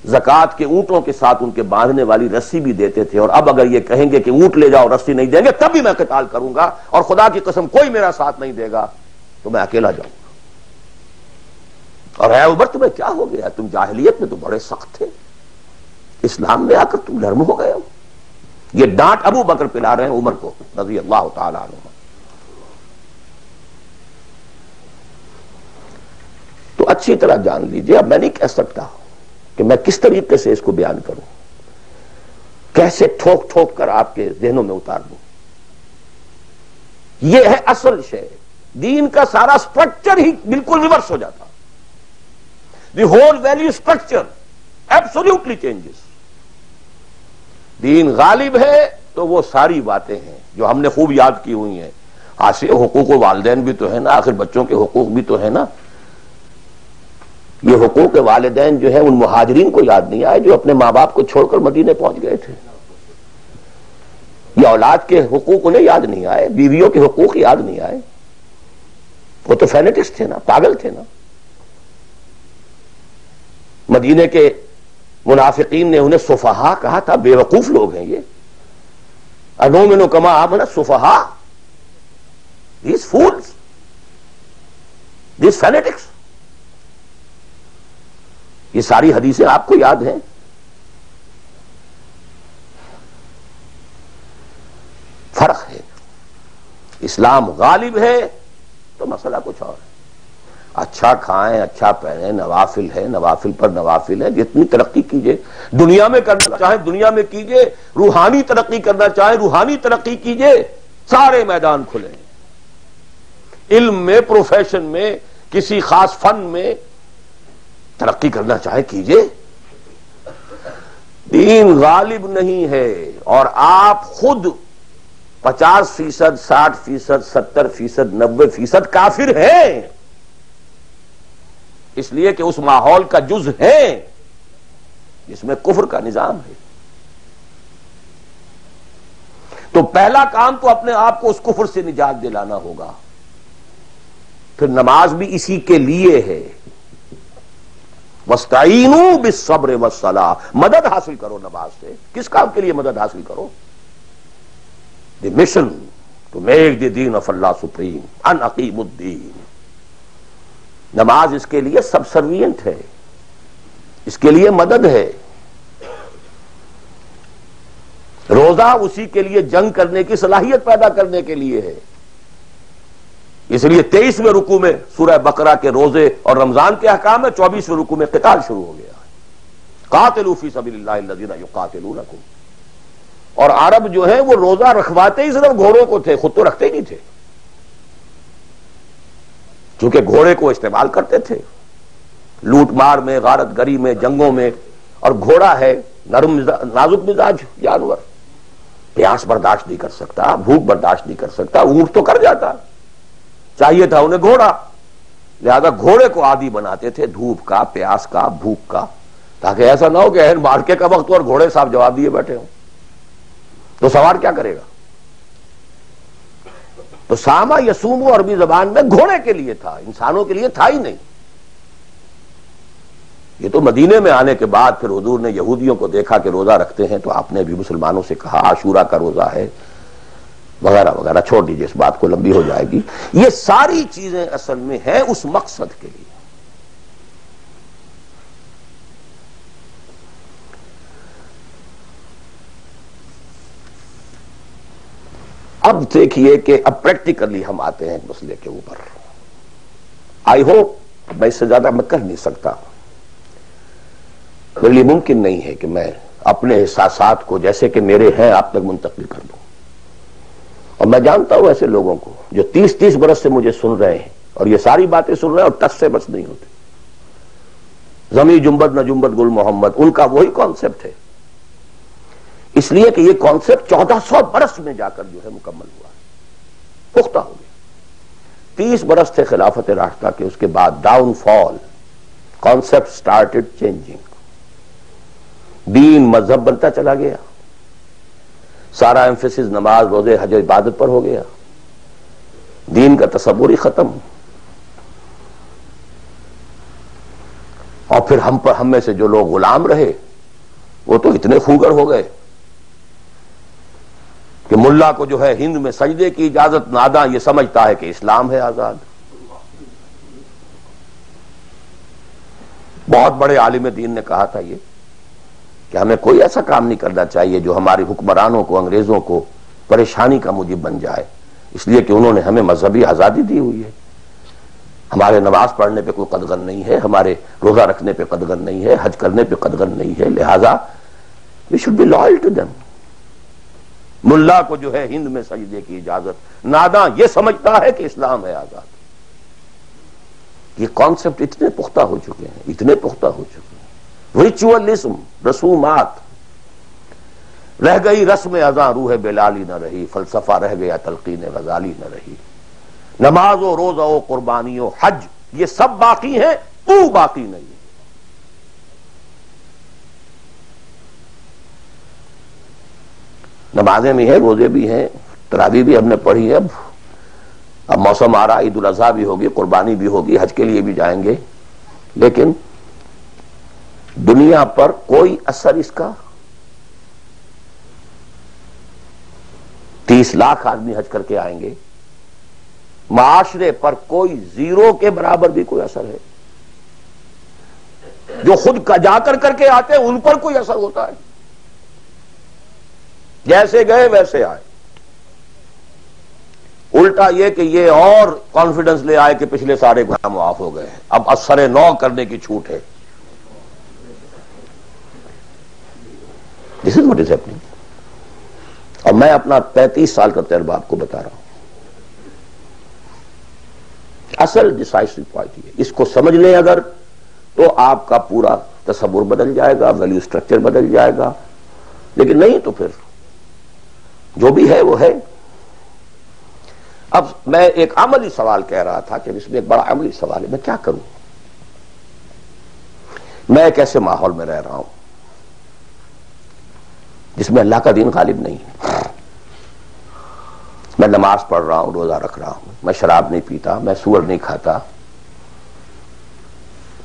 زکوٰۃ کے اونٹوں کے ساتھ ان کے باندھنے والی رسی بھی دیتے تھے، اور اب اگر یہ کہیں گے کہ اونٹ لے جاؤ رسی نہیں دیں گے، تب بھی میں قتال کروں گا، اور خدا کی قسم کوئی میرا ساتھ نہیں دے گا تو میں اکیلا جاؤں گا۔ اور اے عمر تمہیں کیا ہو گیا؟ تم جاہلیت میں تو بڑے سخت تھے، اسلام میں آ کر تم نرم ہو گئے ہو۔ یہ ڈانٹ ابو بکر پلا رہے ہیں عمر کو رضی اللہ تعالی عنہ۔ تو اچھی طرح جان لیجئے، اب میں نہیں کہہ سکتا کہ میں کس طریقے سے اس کو بیان کروں، کیسے ٹھوک ٹھوک کر آپ کے ذہنوں میں اتار دوں۔ یہ ہے اصل شے، دین کا سارا سٹرکچر ہی بالکل ریورس ہو جاتا، the whole value structure absolutely changes. دین غالب ہے تو وہ ساری باتیں ہیں جو ہم نے خوب یاد کی ہوئی ہیں، حاصل حقوق والدین بھی تو ہے نا، آخر بچوں کے حقوق بھی تو ہے نا۔ یہ حقوق والدین جو ہے ان مہاجرین کو یاد نہیں آئے جو اپنے ماں باپ کو چھوڑ کر مدینے پہنچ گئے تھے، یہ اولاد کے حقوق انہیں یاد نہیں آئے، بیویوں کے حقوق یاد نہیں آئے، وہ تو فینیٹکس تھے نا، پاگل تھے نا۔ مدینے کے منافقین نے انہیں سفہاء کہا تھا، بے وقوف لوگ ہیں یہ، انؤمن کما آمن السفہاء، these fools, these fanatics۔ یہ ساری حدیثیں آپ کو یاد ہیں۔ فرق ہے، اسلام غالب ہے تو مسئلہ کچھ اور ہے۔ اچھا کھائیں، اچھا پہنیں، نوافل ہے، نوافل پر نوافل ہے، جتنی ترقی کیجئے، دنیا میں کرنا چاہیں دنیا میں کیجئے، روحانی ترقی کرنا چاہیں روحانی ترقی کیجئے، سارے میدان کھلے ہیں۔ علم میں، پروفیشن میں، کسی خاص فن میں ترقی کرنا چاہے کیجئے۔ دین غالب نہیں ہے، اور آپ خود 50%، 60%، 70%، 90% کافر ہیں، اس لیے کہ اس ماحول کا جز ہیں جس میں کفر کا نظام ہے۔ تو پہلا کام تو اپنے آپ کو اس کفر سے نجات دلانا ہوگا، پھر نماز بھی اسی کے لیے ہے۔ وَاسْتَعِينُوا بِالصَّبْرِ وَالصَّلَاةِ، مدد حاصل کرو نماز سے۔ کس کام کے لیے مدد حاصل کرو؟ The mission to make the دین آف اللہ سپریم، ان اقیم الدین۔ نماز اس کے لیے سب سروینٹ ہے، اس کے لیے مدد ہے۔ روزہ اسی کے لیے جنگ کرنے کی صلاحیت پیدا کرنے کے لیے ہے۔ اس لیے 23ویں رکوع میں سورہ بقرہ کے روزے اور رمضان کے احکام ہے، 24ویں رکوع میں قتال شروع ہو گیا ہے، قاتلوا فی سبیل اللہ الذین یقاتلونکم۔ اور عرب جو ہیں وہ روزہ رکھواتے ہی صرف گھوڑوں کو تھے، خود تو رکھتے ہی نہیں تھے، چونکہ گھوڑے کو استعمال کرتے تھے لوٹ مار میں، غارت گری میں، جنگوں میں، اور گھوڑا ہے نرم نازک مزاج جانور، پیاس برداشت نہیں کر سکتا، بھوک برداشت نہیں کر سکتا، اونٹ تو کر جاتا، چاہیے تھا انہیں گھوڑا، لہذا گھوڑے کو عادی بناتے تھے دھوپ کا، پیاس کا، بھوک کا، تاکہ ایسا نہ ہو کہ اہل مارکے کا وقت اور گھوڑے صاحب جواب دیے بیٹھے ہوں تو سوار کیا کرے گا۔ تو ساما یسومو عربی زبان میں گھوڑے کے لیے تھا، انسانوں کے لیے تھا ہی نہیں۔ یہ تو مدینے میں آنے کے بعد پھر حضور نے یہودیوں کو دیکھا کہ روزہ رکھتے ہیں، تو آپ نے بھی مسلمانوں سے کہا عاشورہ کا روزہ ہے وغیرہ وغیرہ، چھوڑ دیجیے اس بات کو، لمبی ہو جائے گی۔ یہ ساری چیزیں اصل میں ہیں اس مقصد کے لیے۔ اب دیکھیے کہ اب پریکٹیکلی ہم آتے ہیں مسئلے کے اوپر۔ آئی ہوپ میں اس سے زیادہ میں کر نہیں سکتا، میرے لیے ممکن نہیں ہے کہ میں اپنے احساسات کو جیسے کہ میرے ہیں آپ تک منتقل کر دوں، اور میں جانتا ہوں ایسے لوگوں کو جو 30 برس سے مجھے سن رہے ہیں اور یہ ساری باتیں سن رہے ہیں اور ٹس سے بس نہیں ہوتے۔ زمیں جنبت نہ جنبت گل محمد، ان کا وہی کانسیپٹ ہے، اس لیے کہ یہ کانسیپٹ 1400 برس میں جا کر جو ہے مکمل ہوا، پختہ ہو گیا۔ 30 برس تھے خلافت راشدہ کے، اس کے بعد ڈاؤن فال، کانسیپٹ سٹارٹڈ چینجنگ، دین مذہب بنتا چلا گیا، سارا ایمفیسس نماز روزے حج و عبادت پر ہو گیا، دین کا تصور ہی ختم، اور پھر ہم میں سے جو لوگ غلام رہے وہ تو اتنے خوگر ہو گئے کہ ملا کو جو ہے ہند میں سجدے کی اجازت، ناداں یہ سمجھتا ہے کہ اسلام ہے آزاد۔ بہت بڑے عالم دین نے کہا تھا یہ کہ ہمیں کوئی ایسا کام نہیں کرنا چاہیے جو ہماری حکمرانوں کو، انگریزوں کو پریشانی کا موجب بن جائے، اس لیے کہ انہوں نے ہمیں مذہبی آزادی دی ہوئی ہے، ہمارے نماز پڑھنے پہ کوئی قدغن نہیں ہے، ہمارے روزہ رکھنے پہ قدغن نہیں ہے، حج کرنے پہ قدغن نہیں ہے، لہذا we should be loyal to them۔ ملا کو جو ہے ہند میں سجدے کی اجازت، ناداں یہ سمجھتا ہے کہ اسلام ہے آزاد۔ یہ کانسیپٹ اتنے پختہ ہو چکے ہیں، اتنے پختہ ہو چکے ہیں۔ ریچولزم، رسومات، رہ گئی رسم ازاں روح بلالی نہ رہی، فلسفہ رہ گیا تلقین غزالی نہ رہی، نماز و روزہ و قربانی و حج یہ سب باقی ہیں، تو باقی نہیں ہے۔ نمازیں بھی ہیں، روزے بھی ہیں، تراویح بھی ہم نے پڑھی ہے، اب موسم آ رہا، عید الاضحیٰ بھی ہوگی، قربانی بھی ہوگی، حج کے لیے بھی جائیں گے، لیکن دنیا پر کوئی اثر اس کا؟ 30 لاکھ آدمی حج کر کے آئیں گے، معاشرے پر کوئی زیرو کے برابر بھی کوئی اثر ہے؟ جو خود جا کر کے آتے ہیں ان پر کوئی اثر ہوتا ہے؟ جیسے گئے ویسے آئے۔ الٹا یہ کہ یہ اور کانفیڈنس لے آئے کہ پچھلے سارے گناہ معاف ہو گئے ہیں، اب اثر نو کرنے کی چھوٹ ہے۔ This is what is happening۔ اور میں اپنا 35 سال کا تجربہ آپ کو بتا رہا ہوں۔ اصل ڈیسائسو پوائنٹ یہ، اس کو سمجھ لیں اگر تو آپ کا پورا تصور بدل جائے گا، ویلیو سٹرکچر بدل جائے گا، لیکن نہیں تو پھر جو بھی ہے وہ ہے۔ اب میں ایک عملی سوال کہہ رہا تھا کہ اس میں ایک بڑا عملی سوال ہے، میں کیا کروں؟ میں ایک ایسے ماحول میں رہ رہا ہوں جس میں اللہ کا دین غالب نہیں ہے، میں نماز پڑھ رہا ہوں، روزہ رکھ رہا ہوں، میں شراب نہیں پیتا، میں سور نہیں کھاتا،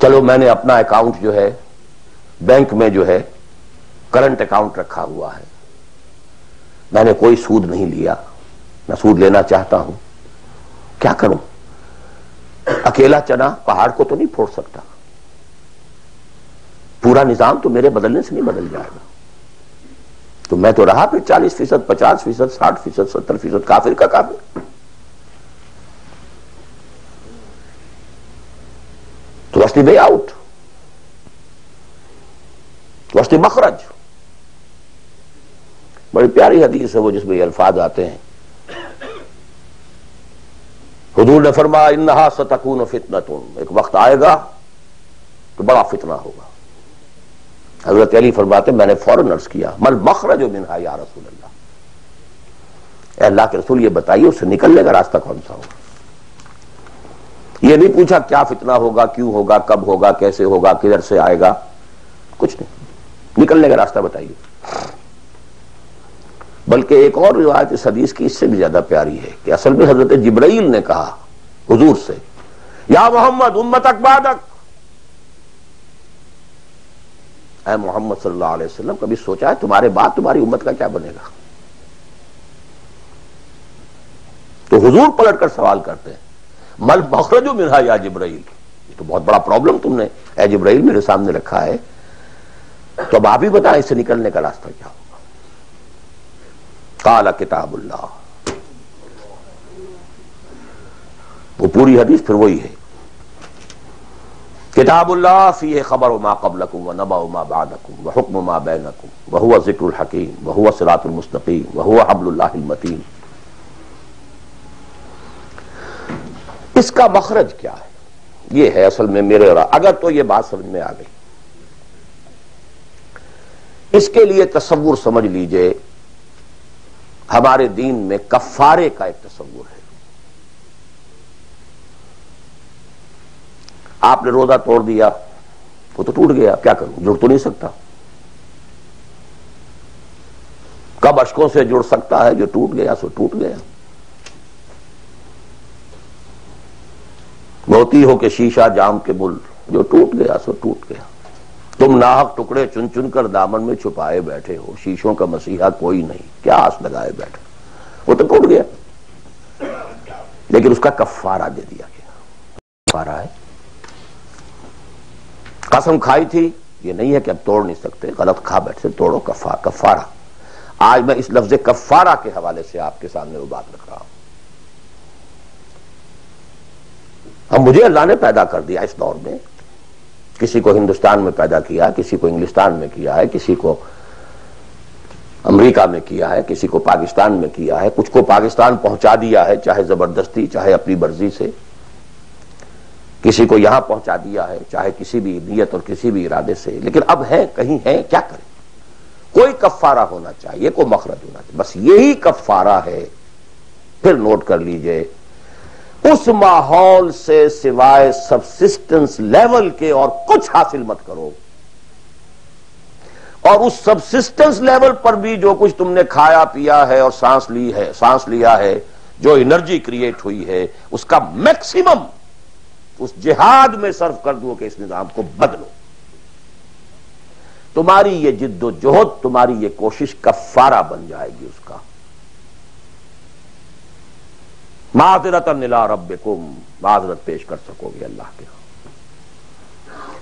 چلو میں نے اپنا اکاؤنٹ جو ہے بینک میں جو ہے کرنٹ اکاؤنٹ رکھا ہوا ہے، میں نے کوئی سود نہیں لیا، نہ سود لینا چاہتا ہوں، کیا کروں؟ اکیلا چنا پہاڑ کو تو نہیں پھوڑ سکتا، پورا نظام تو میرے بدلنے سے نہیں بدل جائے گا، تو میں تو رہا پھر 40%، 50%، 60%، 70% کافر کا کافر۔ تو what's the way out? What's the مخرج؟ بڑی پیاری حدیث ہے وہ جس میں یہ الفاظ آتے ہیں، حضور نے فرمایا انہا ستکون فتنۃ، ایک وقت آئے گا تو بڑا فتنہ ہوگا۔ حضرت علی فرماتے میں نے فوراً عرض کیا مل مخرج منہا یا رسول اللہ، اے اللہ کے رسول یہ بتائیے اس سے نکلنے کا راستہ کون سا ہوگا؟ یہ نہیں پوچھا کیا فتنہ ہوگا، کیوں ہوگا، کب ہوگا، کیسے ہوگا، کدھر سے آئے گا، کچھ نہیں، نکلنے کا راستہ بتائیے۔ بلکہ ایک اور روایت اس حدیث کی اس سے بھی زیادہ پیاری ہے کہ اصل میں حضرت جبرائیل نے کہا حضور سے یا محمد امتک بعدک، اے محمد صلی اللہ علیہ وسلم کبھی سوچا ہے تمہارے بعد تمہاری امت کا کیا بنے گا؟ تو حضور پلٹ کر سوال کرتے ہیں مل مخرج منہا یا جبرائیل، یہ تو بہت بڑا پرابلم تم نے اے جبرائیل میرے سامنے رکھا ہے، تو اب آپ ہی بتائیں اس سے نکلنے کا راستہ کیا ہوگا؟ قال کتاب اللہ، وہ پوری حدیث پھر وہی ہے، کتاب اللہ فیہ خبر ما قبلکم ونبأ ما بعدکم وحکم ما بینکم وہو ذکر الحکیم وہو صراط المستقیم وہو حبل اللہ المتین۔ اس کا مخرج کیا ہے؟ یہ ہے اصل میں میرے اور اگر تو یہ بات سمجھ میں آ گئی، اس کے لیے تصور سمجھ لیجئے، ہمارے دین میں کفارے کا ایک تصور ہے۔ آپ نے روزہ توڑ دیا، وہ تو ٹوٹ گیا، کیا کروں، جڑ تو نہیں سکتا۔ کب اشکوں سے جڑ سکتا ہے؟ جو ٹوٹ گیا سو ٹوٹ گیا۔ موتی ہو کہ شیشہ جام کے مل، جو ٹوٹ گیا سو ٹوٹ گیا۔ تم ناحق ٹکڑے چن چن کر دامن میں چھپائے بیٹھے ہو، شیشوں کا مسیحا کوئی نہیں، کیا آس لگائے بیٹھے، وہ تو ٹوٹ گیا، لیکن اس کا کفارہ دے دیا گیا۔ کفارہ ہے، قسم کھائی تھی، یہ نہیں ہے کہ اب توڑ نہیں سکتے، غلط کھا بیٹھے، توڑو، کفارہ۔ آج میں اس لفظ کفارہ کے حوالے سے آپ کے سامنے وہ بات رکھ رہا ہوں۔ اب مجھے اللہ نے پیدا کر دیا اس دور میں، کسی کو ہندوستان میں پیدا کیا، کسی کو انگلستان میں کیا ہے، کسی کو امریکہ میں کیا ہے، کسی کو پاکستان میں کیا ہے، کچھ کو پاکستان پہنچا دیا ہے، چاہے زبردستی چاہے اپنی مرضی سے، کسی کو یہاں پہنچا دیا ہے چاہے کسی بھی نیت اور کسی بھی ارادے سے، لیکن اب ہے کہیں ہے، کیا کریں؟ کوئی کفارہ ہونا چاہیے، کوئی مخرج ہونا چاہیے، بس یہی کفارہ ہے۔ پھر نوٹ کر لیجئے، اس ماحول سے سوائے سبسسٹنس لیول کے اور کچھ حاصل مت کرو، اور اس سبسسٹنس لیول پر بھی جو کچھ تم نے کھایا پیا ہے اور سانس لیا ہے، جو انرجی کریٹ ہوئی ہے، اس کا میکسیمم اس جہاد میں صرف کر دو کہ اس نظام کو بدلو۔ تمہاری یہ جد و جہد، تمہاری یہ کوشش کفارہ بن جائے گی اس کا۔ معذرتاً الی ربکم، معذرت پیش کر سکو گے اللہ کے ہاں۔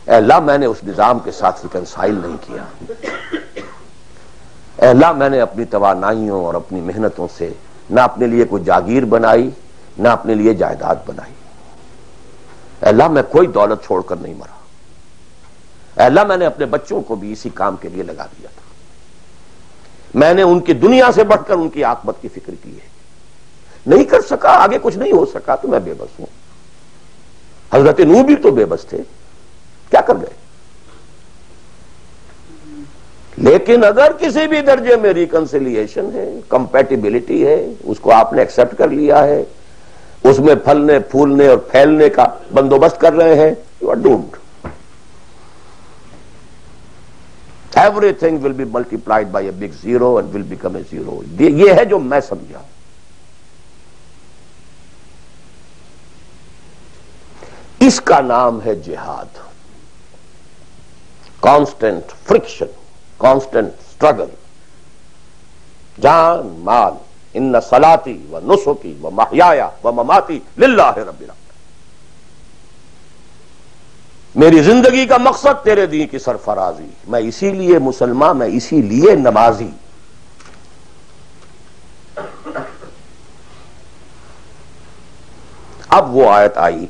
اے اللہ، میں نے اس نظام کے ساتھ ریکنسائل نہیں کیا۔ اے اللہ، میں نے اپنی توانائیوں اور اپنی محنتوں سے نہ اپنے لیے کوئی جاگیر بنائی، نہ اپنے لیے جائیداد بنائی۔ اے اللہ، میں کوئی دولت چھوڑ کر نہیں مرا۔ اے اللہ، میں نے اپنے بچوں کو بھی اسی کام کے لیے لگا دیا تھا۔ میں نے ان کی دنیا سے بڑھ کر ان کی عاقبت کی فکر کی ہے۔ نہیں کر سکا، آگے کچھ نہیں ہو سکا تو میں بے بس ہوں۔ حضرت نوح بھی تو بے بس تھے، کیا کر گئے؟ لیکن اگر کسی بھی درجے میں ریکنسیلیشن ہے، کمپیٹیبلٹی ہے، اس کو آپ نے ایکسپٹ کر لیا ہے، اس میں پھلنے پھولنے اور پھیلنے کا بندوبست کر رہے ہیں، you are doomed. Everything will be multiplied by a big zero and will become a zero۔ یہ ہے جو میں سمجھا۔ اس کا نام ہے جہاد۔ کانسٹنٹ فرکشن، کانسٹنٹ اسٹرگل، جان مال، ان صلاتی و نسکی و محیایا و مماتی للہ رب العالمین۔ میری زندگی کا مقصد تیرے دین کی سرفرازی، میں اسی لیے مسلمان، میں اسی لیے نمازی۔ اب وہ آیت آئی،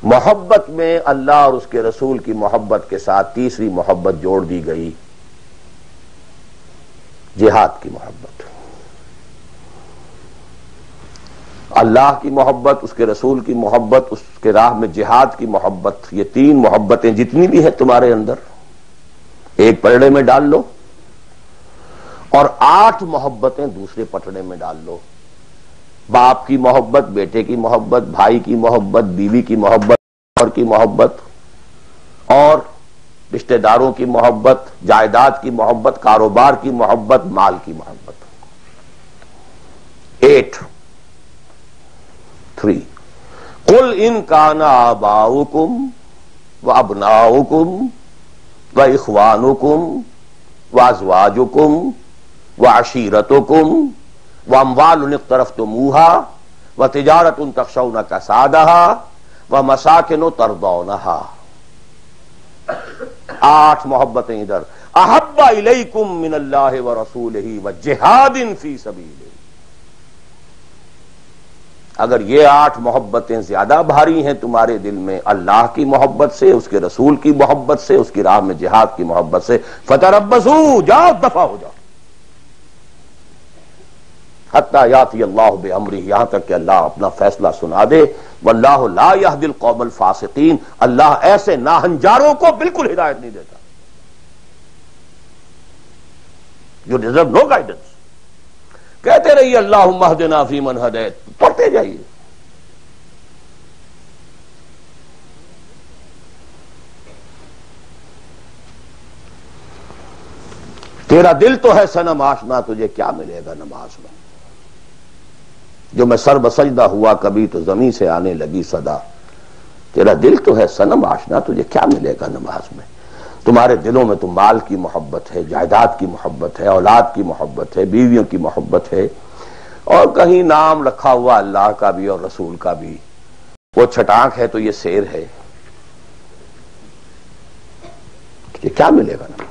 محبت میں اللہ اور اس کے رسول کی محبت کے ساتھ تیسری محبت جوڑ دی گئی، جہاد کی محبت۔ اللہ کی محبت، اس کے رسول کی محبت، اس کے راہ میں جہاد کی محبت، یہ تین محبتیں جتنی بھی ہیں تمہارے اندر، ایک پلڑے میں ڈال لو، اور 8 محبتیں دوسرے پٹڑے میں ڈال لو۔ باپ کی محبت، بیٹے کی محبت، بھائی کی محبت، بیوی کی محبت، اور کی محبت، اور رشتہ داروں کی محبت، جائیداد کی محبت، کاروبار کی محبت، مال کی محبت۔ 8 3 قل ان کان آباؤکم وابناؤکم واخوانکم وازواجکم وعشیرتکم واموال اقترفتموها وتجارۃ تخشون کسادها ومساکن ترضونها۔ 8 محبتیں ادھر، احب الیکم من اللہ ورسولہ وجہاد فی سبیلہ۔ اگر یہ 8 محبتیں زیادہ بھاری ہیں تمہارے دل میں اللہ کی محبت سے، اس کے رسول کی محبت سے، اس کی راہ میں جہاد کی محبت سے، فتربصوا، جاؤ دفع ہو جاؤ۔ حتی یاتی اللہ بامرہ، یہاں تک کہ اللہ اپنا فیصلہ سنا دے. واللہ لا یہدی القوم الفاسقین، اللہ ایسے ناہنجاروں کو بالکل ہدایت نہیں دیتا. You deserve no guidance. کہتے رہیے اللہم اہدنا فیمن ہدیت، پڑھتے جائیے. تیرا دل تو ہے صنم آشنا، تجھے کیا ملے گا نماز میں. جو میں سر بسجدہ ہوا کبھی تو زمین سے آنے لگی صدا. تیرا دل تو ہے صنم آشنا، تجھے کیا ملے گا نماز میں. تمہارے دلوں میں تو مال کی محبت ہے، جائیداد کی محبت ہے، اولاد کی محبت ہے، بیویوں کی محبت ہے، اور کہیں نام رکھا ہوا اللہ کا بھی اور رسول کا بھی. وہ چھٹانک ہے تو یہ سیر ہے. یہ کیا ملے گا نماز.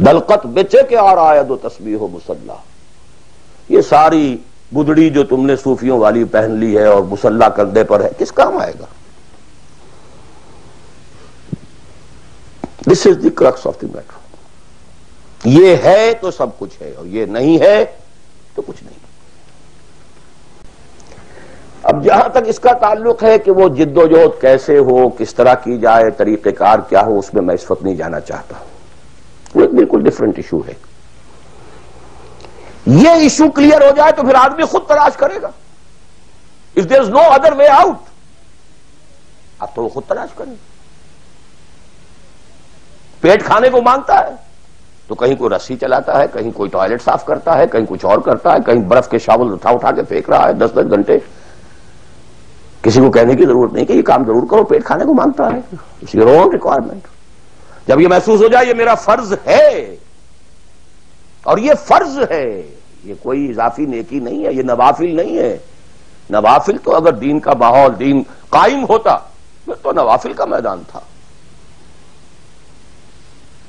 دلقت بچے کے اور آید و تسبیح و مصلی، یہ ساری گدڑی جو تم نے صوفیوں والی پہن لی ہے اور مصلی کندھے پر ہے، کس کام آئے گا. This is the crux of the matter. یہ ہے تو سب کچھ ہے، اور یہ نہیں ہے تو کچھ نہیں. اب جہاں تک اس کا تعلق ہے کہ وہ جد و جہد کیسے ہو، کس طرح کی جائے، طریقہ کار کیا ہو، اس میں اس وقت نہیں جانا چاہتا. وہ ایک بالکل ڈفرنٹ ایشو ہے. یہ ایشو کلیئر ہو جائے تو پھر آدمی خود تلاش کرے گا. If there is no other way out، اب تو وہ خود تلاش کرے گا. پیٹ کھانے کو مانگتا ہے تو کہیں کوئی رسی چلاتا ہے، کہیں کوئی ٹوائلٹ صاف کرتا ہے، کہیں کچھ اور کرتا ہے، کہیں برف کے شاول اٹھا کے پھینک رہا ہے 10 گھنٹے. کسی کو کہنے کی ضرورت نہیں کہ یہ کام ضرور کرو، پیٹ کھانے کو مانگتا ہے. It's your own requirement. جب یہ محسوس ہو جائے یہ میرا فرض ہے، اور یہ فرض ہے، یہ کوئی اضافی نیکی نہیں ہے، یہ نوافل نہیں ہے. نوافل تو اگر دین کا ماحول، دین قائم ہوتا تو نوافل کا میدان تھا.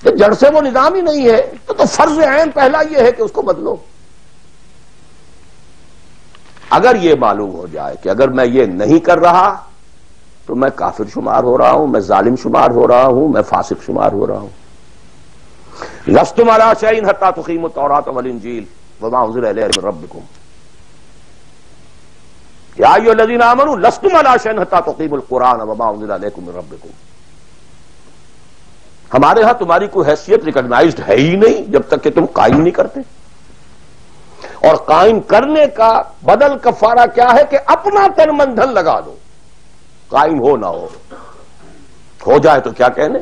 جڑ سے وہ نظام ہی نہیں ہے تو فرض عین پہلا یہ ہے کہ اس کو بدلو. اگر یہ معلوم ہو جائے کہ اگر میں یہ نہیں کر رہا تو میں کافر شمار ہو رہا ہوں، میں ظالم شمار ہو رہا ہوں، میں فاسق شمار ہو رہا ہوں. لستم علی شیء حتی تقیموا التوراۃ والانجیل وما انزل الیکم من ربکم یا ایھا الذین آمنوا لستم علی شیء حتی تقیموا القرآن وما انزل الیکم من ربکم. ہمارے ہاں تمہاری کوئی حیثیت ریکگنائزڈ ہے ہی نہیں جب تک کہ تم قائم نہیں کرتے. اور قائم کرنے کا بدل کفارہ کیا ہے کہ اپنا تن من دھن لگا دو. قائم ہو نہ ہو جائے تو کیا کہنے،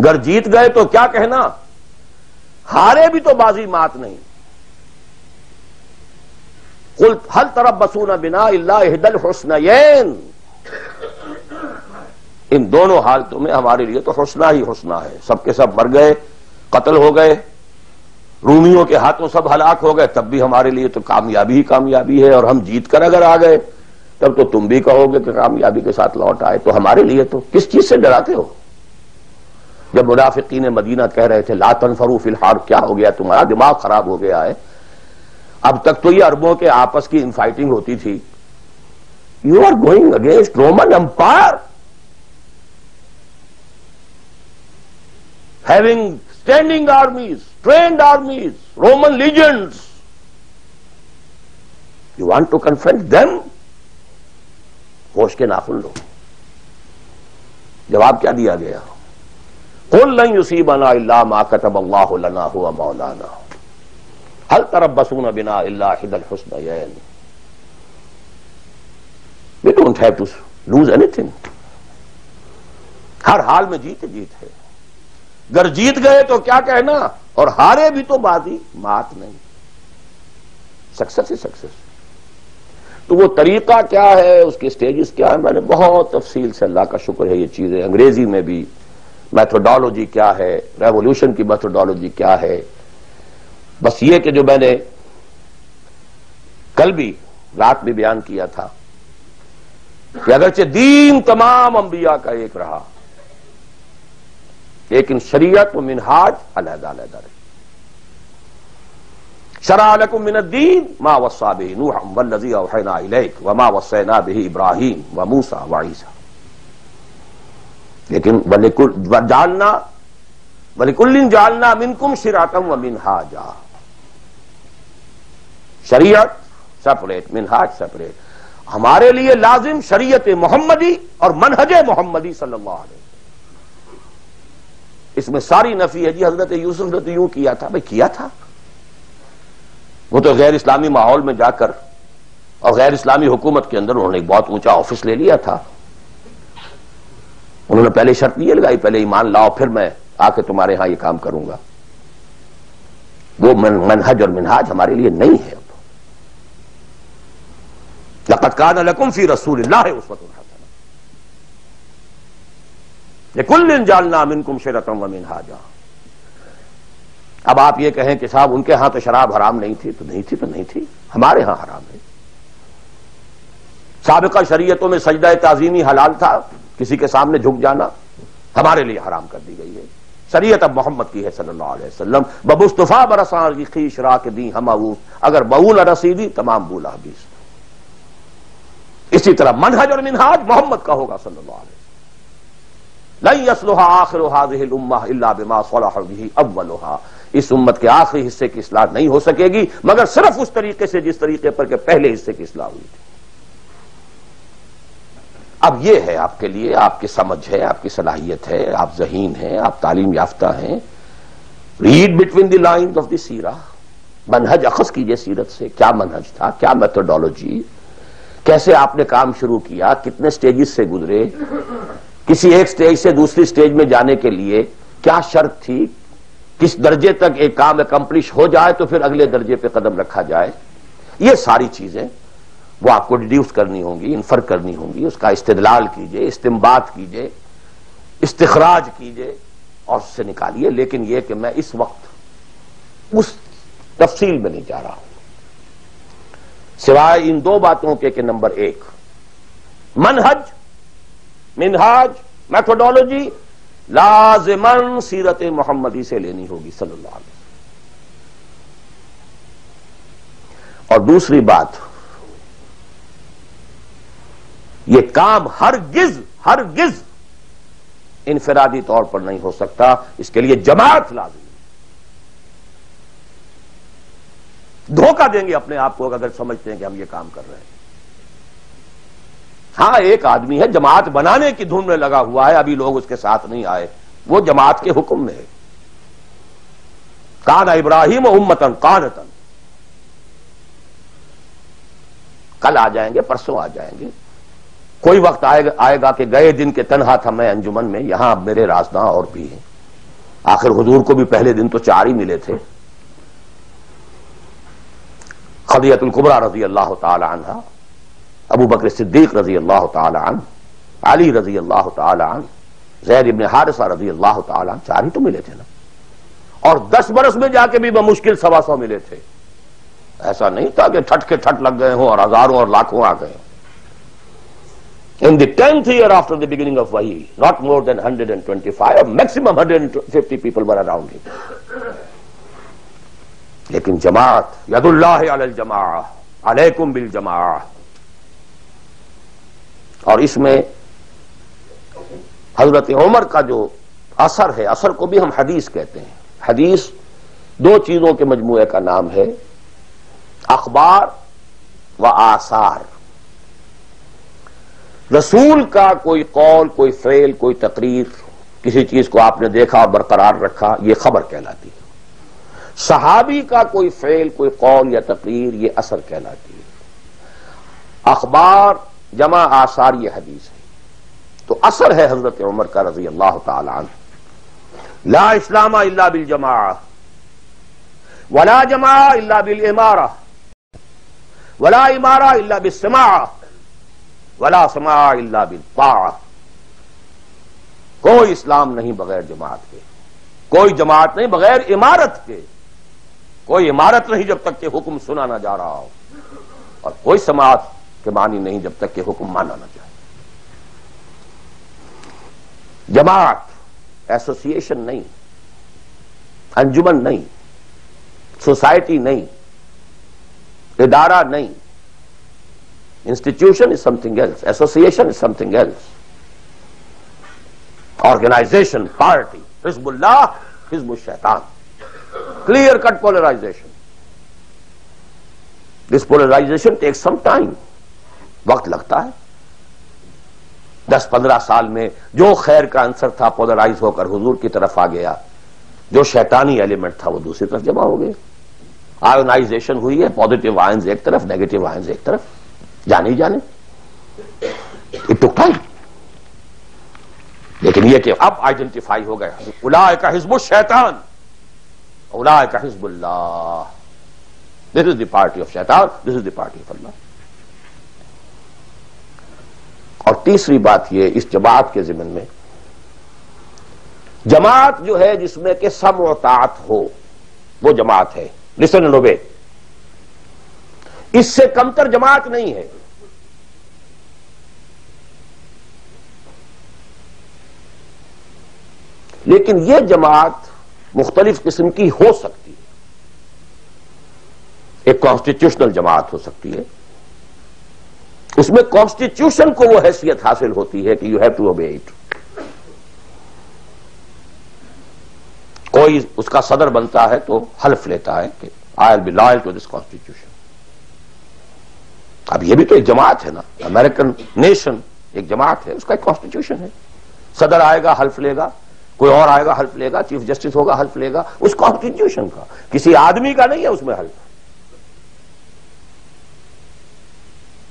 گر جیت گئے تو کیا کہنا، ہارے بھی تو بازی مات نہیں. قل هل تربصون بنا الا احدى الحسنيين، ان دونوں حالتوں میں ہمارے لیے تو حسنہ ہی حسنہ ہے. سب کے سب مر گئے، قتل ہو گئے، رومیوں کے ہاتھوں سب ہلاک ہو گئے، تب بھی ہمارے لیے تو کامیابی ہی کامیابی ہے. اور ہم جیت کر اگر آ گئے تب تو تم بھی کہو گے کہ کامیابی کے ساتھ لوٹ آئے. تو ہمارے لیے تو کس چیز سے ڈراتے ہو؟ جب منافقین مدینہ کہہ رہے تھے لا تنفروا فی الحرب، کیا ہو گیا تمہارا دماغ خراب ہو گیا ہے؟ اب تک تو یہ عربوں کے آپس کی انفائٹنگ ہوتی تھی. You are going against Roman empire having standing armies, trained armies, Roman legions. You want to confront them? ہوش کے ناخن لو. جواب کیا دیا گیا؟ قل لن يصيبنا الا ما كتب الله لنا هو مولانا هل تربصون بنا الا احدى الحسنيين. We don't have to lose anything. ہر حال میں جیت ہے. گر جیت گئے تو کیا کہنا، اور ہارے بھی تو بازی مات نہیں. سکسس ہی سکسس. تو وہ طریقہ کیا ہے، اس کے سٹیجز کیا ہے، میں نے بہت تفصیل سے، اللہ کا شکر ہے، یہ چیزیں انگریزی میں بھی، میتھڈالوجی کیا ہے، ریولوشن کی میتھڈالوجی کیا ہے. بس یہ کہ جو میں نے کل بھی رات میں بیان کیا تھا کہ اگرچہ دین تمام انبیاء کا ایک رہا لیکن شریعت و منہاج علیحدہ علیحدہ رہے. شرع لکم من الدین ما وصی بہ نوحا والذی اوحینا الیک وما وصینا بہ ابراہیم وموسیٰ وعیسیٰ. لیکن جاننا وَلِكُلٍّ جَعَلْنَا مِنْكُمْ شِرْعَةً وَمِنْهَاجًا. شریعت سپریٹ، منہاج سپریٹ. ہمارے لیے لازم شریعت محمدی اور منہج محمدی صلی اللہ علیہ وسلم. اس میں ساری نفی ہے. جی حضرت یوسف نے تو یوں کیا تھا. بھئی کیا تھا؟ وہ تو غیر اسلامی ماحول میں جا کر اور غیر اسلامی حکومت کے اندر انہوں نے ایک بہت اونچا آفس لے لیا تھا. انہوں نے پہلے شرط یہ لگائی پہلے ایمان لاؤ پھر میں آ کے تمہارے ہاں یہ کام کروں گا. وہ منہج اور منہاج ہمارے لیے نہیں ہے. لقد كان لكم في رسول الله اسوة حسنة لكل جعلنا منكم شرعة ومنهاجا. اب آپ یہ کہیں کہ صاحب ان کے ہاں تو شراب حرام نہیں تھی، تو نہیں تھی، تو نہیں تھی. ہمارے ہاں حرام ہے. سابقہ شریعتوں میں سجدہ تعظیمی حلال تھا، کسی کے سامنے جھک جانا ہمارے لیے حرام کر دی گئی ہے. شریعت اب محمد کی ہے صلی اللہ علیہ وسلم. بمصطفیٰ برساں کی خیش راک دی ہماوس، اگر بہو نہ رسیدی تمام بولا حدیث. اسی طرح منہج اور منہاج محمد کا ہوگا صلی اللہ علیہ وسلم. لن يصلح آخر هذه الامہ الا بما صلح به اولها. اس امت کے آخری حصے کی اصلاح نہیں ہو سکے گی مگر صرف اس طریقے سے جس طریقے پر کہ پہلے حصے کی اصلاح ہوئی تھی. اب یہ ہے آپ کے لیے، آپ کی سمجھ ہے، آپ کی صلاحیت ہے، آپ ذہین ہیں، آپ تعلیم یافتہ ہیں. Read between the lines of the سیرہ. منہج اخذ کیجئے سیرت سے. کیا منہج تھا، کیا میتھڈولوجی، کیسے آپ نے کام شروع کیا، کتنے سٹیجز سے گزرے، کسی ایک سٹیج سے دوسری سٹیج میں جانے کے لیے کیا شرط تھی، کس درجے تک ایک کام اکمپلش ہو جائے تو پھر اگلے درجے پہ قدم رکھا جائے. یہ ساری چیزیں وہ آپ کو ڈیڈیوس کرنی ہوں گی، انفر کرنی ہوں گی. اس کا استدلال کیجئے، استنباط کیجئے، استخراج کیجئے اور اس سے نکالیے. لیکن یہ کہ میں اس وقت اس تفصیل میں نہیں جا رہا ہوں سوائے ان دو باتوں کے کہ نمبر ایک، منہج، منہاج، میتھڈولوجی لازماً سیرت محمدی سے لینی ہوگی صلی اللہ علیہ وسلم. اور دوسری بات، یہ کام ہرگز انفرادی طور پر نہیں ہو سکتا. اس کے لیے جماعت لازم. دھوکہ دیں گے اپنے آپ کو اگر سمجھتے ہیں کہ ہم یہ کام کر رہے ہیں. ہاں ایک آدمی ہے جماعت بنانے کی دھن میں لگا ہوا ہے، ابھی لوگ اس کے ساتھ نہیں آئے، وہ جماعت کے حکم میں ہے. کان ابراہیم امتن قانتن. کل آ جائیں گے، پرسوں آ جائیں گے. کوئی وقت آئے گا کہ گئے دن کے تنہا تھا میں انجمن میں، یہاں اب میرے رازداں اور بھی ہیں. آخر حضور کو بھی پہلے دن تو 4 ہی ملے تھے. خدیجہ الکبریٰ رضی اللہ تعالی عنہ، ابو بکر صدیق رضی اللہ تعالی عنہ، علی رضی اللہ تعالی عنہ، زید ابن حارثہ رضی اللہ تعالی عنہ. 4 ہی تو ملے تھے نا. اور 10 برس میں جا کے بھی بمشکل 125 ملے تھے. ایسا نہیں تھا کہ ٹھٹ کے ٹھٹ لگ گئے ہوں اور ہزاروں اور لاکھوں آ گئے. In the 10th year after the beginning of Wahi, not more than 125 or maximum 150 people were around him. لیکن جماعت، ید اللہ علی الجماعہ، علیکم بالجماعہ. اور اس میں حضرت عمر کا جو اثر ہے، اثر کو بھی ہم حدیث کہتے ہیں. حدیث 2 چیزوں کے مجموعے کا نام ہے، اخبار و آثار. رسول کا کوئی قول، کوئی فعل، کوئی تقریر، کسی چیز کو آپ نے دیکھا اور برقرار رکھا، یہ خبر کہلاتی ہے. صحابی کا کوئی فعل، کوئی قول یا تقریر، یہ اثر کہلاتی ہے. اخبار جمع آثار یہ حدیث ہے. تو اثر ہے حضرت عمر کا رضی اللہ تعالی عنہ. لا اسلام الا بالجماعہ ولا جماعہ الا بالامارہ ولا امارہ الا بالسماعہ ولا سماع الا بالطاعہ. کوئی اسلام نہیں بغیر جماعت کے، کوئی جماعت نہیں بغیر امارت کے، کوئی امارت نہیں جب تک کہ حکم سنا نہ جا رہا ہو، اور کوئی سماعت کے معنی نہیں جب تک کہ حکم مانا نہ جائے. جماعت ایسوسیشن نہیں، انجمن نہیں، سوسائٹی نہیں، ادارہ نہیں. Institution is something else. Association is something else. Organization, party, Hizbullah حزب الشیطان. Clear cut polarization. This polarization takes some time. وقت لگتا ہے. 10-15 سال میں جو خیر کا عنصر تھا پولرائز ہو کر حضور کی طرف آ گیا، جو شیطانی ایلیمنٹ تھا وہ دوسری طرف جمع ہو گئے. آئونائزیشن ہوئی ہے، پازیٹیو آئنز ایک طرف، نیگیٹو آئنز ایک طرف. جانے ہی جانے. It took time. لیکن یہ کہ اب آئیڈینٹیفائی ہو گیا اولئک حزب الشیطان اولئک حزب اللہ. This is the party of شیطان, this is the party of اللہ. اور تیسری بات یہ اس جماعت کے ضمن میں، جماعت جو ہے جس میں کہ سمع و طاعت ہو وہ جماعت ہے. Listen and obey. اس سے کمتر جماعت نہیں ہے. لیکن یہ جماعت مختلف قسم کی ہو سکتی ہے. ایک کانسٹیٹیوشنل جماعت ہو سکتی ہے، اس میں کانسٹیٹیوشن کو وہ حیثیت حاصل ہوتی ہے کہ you have to obey it. کوئی اس کا صدر بنتا ہے تو حلف لیتا ہے کہ I will be loyal to this constitution. اب یہ بھی تو ایک جماعت ہے نا. امریکن نیشن ایک جماعت ہے، اس کا ایک کانسٹیٹیوشن ہے. صدر آئے گا حلف لے گا، کوئی اور آئے گا حلف لے گا، چیف جسٹس ہوگا حلف لے گا. اس کانسٹیٹیوشن کا، کسی آدمی کا نہیں ہے اس میں حلف.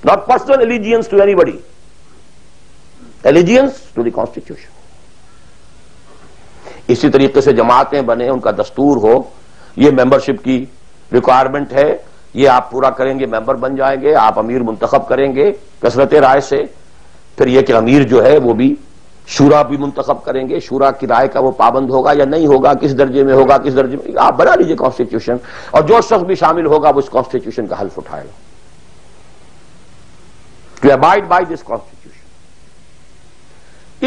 Not personal allegiance to anybody. Allegiance to the Constitution. اسی طریقے سے جماعتیں بنے، ان کا دستور ہو، یہ ممبرشپ کی ریکوائرمنٹ ہے، یہ آپ پورا کریں گے ممبر بن جائیں گے، آپ امیر منتخب کریں گے کثرت رائے سے. پھر یہ کہ امیر جو ہے وہ بھی شورا بھی منتخب کریں گے، شورا کی رائے کا وہ پابند ہوگا یا نہیں ہوگا، کس درجے میں ہوگا، کس درجے میں. آپ بنا لیجیے کانسٹیٹیوشن، اور جو شخص بھی شامل ہوگا وہ اس کانسٹیٹیوشن کا حلف اٹھائے گا. To abide by this constitution.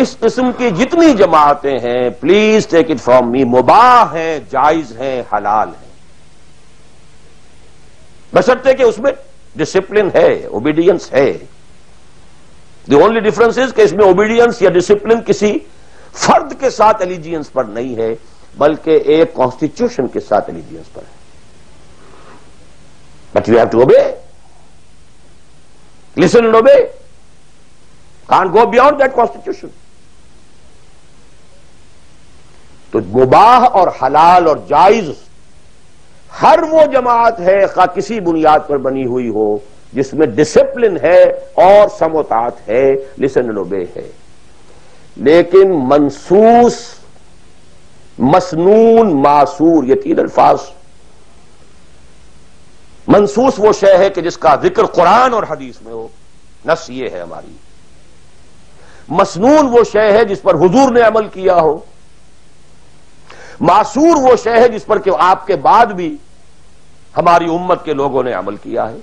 اس قسم کی جتنی جماعتیں ہیں please take it from me, مباح ہیں، جائز ہیں، حلال ہیں، بشرطے کہ اس میں ڈسپلن ہے، اوبیڈینس ہے. دی اونلی ڈفرنس از کہ اس میں اوبیڈینس یا ڈسپلن کسی فرد کے ساتھ الیجینس پر نہیں ہے، بلکہ ایک کانسٹیٹیوشن کے ساتھ الیجینس پر ہے. But you have to obey. Listen and obey. Can't go beyond that constitution. تو مباح اور حلال اور جائز ہر وہ جماعت ہے خواہ کسی بنیاد پر بنی ہوئی ہو جس میں ڈسپلن ہے اور سمع و طاعت ہے، listen and obey ہے. لیکن منصوص، مسنون، معصور، یہ تین الفاظ. منصوص وہ شے ہے کہ جس کا ذکر قرآن اور حدیث میں ہو، نص یہ ہے ہماری. مسنون وہ شے ہے جس پر حضور نے عمل کیا ہو. معصور وہ شے ہے جس پر کہ آپ کے بعد بھی ہماری امت کے لوگوں نے عمل کیا ہے.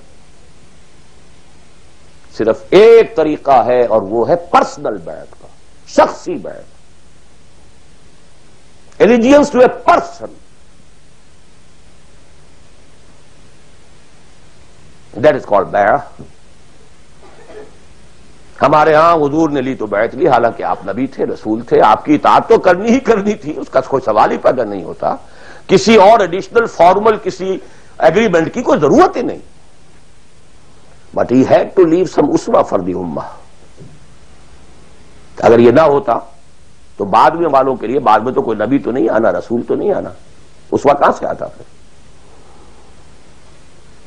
صرف ایک طریقہ ہے اور وہ ہے پرسنل بیعت کا، شخصی بیعت. allegiance to a person. That is called بیعہ. ہمارے ہاں حضور نے لی تو بیعت لی، حالانکہ آپ نبی تھے، رسول تھے، آپ کی اطاعت تو کرنی ہی کرنی تھی، اس کا کوئی سوال ہی پیدا نہیں ہوتا. کسی اور ایڈیشنل فارمل کسی ایگریمنٹ کی کوئی ضرورت ہی نہیں. But he had to leave some اسوہ فار دی امہ. اگر یہ نہ ہوتا تو بعد میں والوں کے لیے، بعد میں تو کوئی نبی تو نہیں آنا، رسول تو نہیں آنا، اسوہ کہاں سے آتا پھر.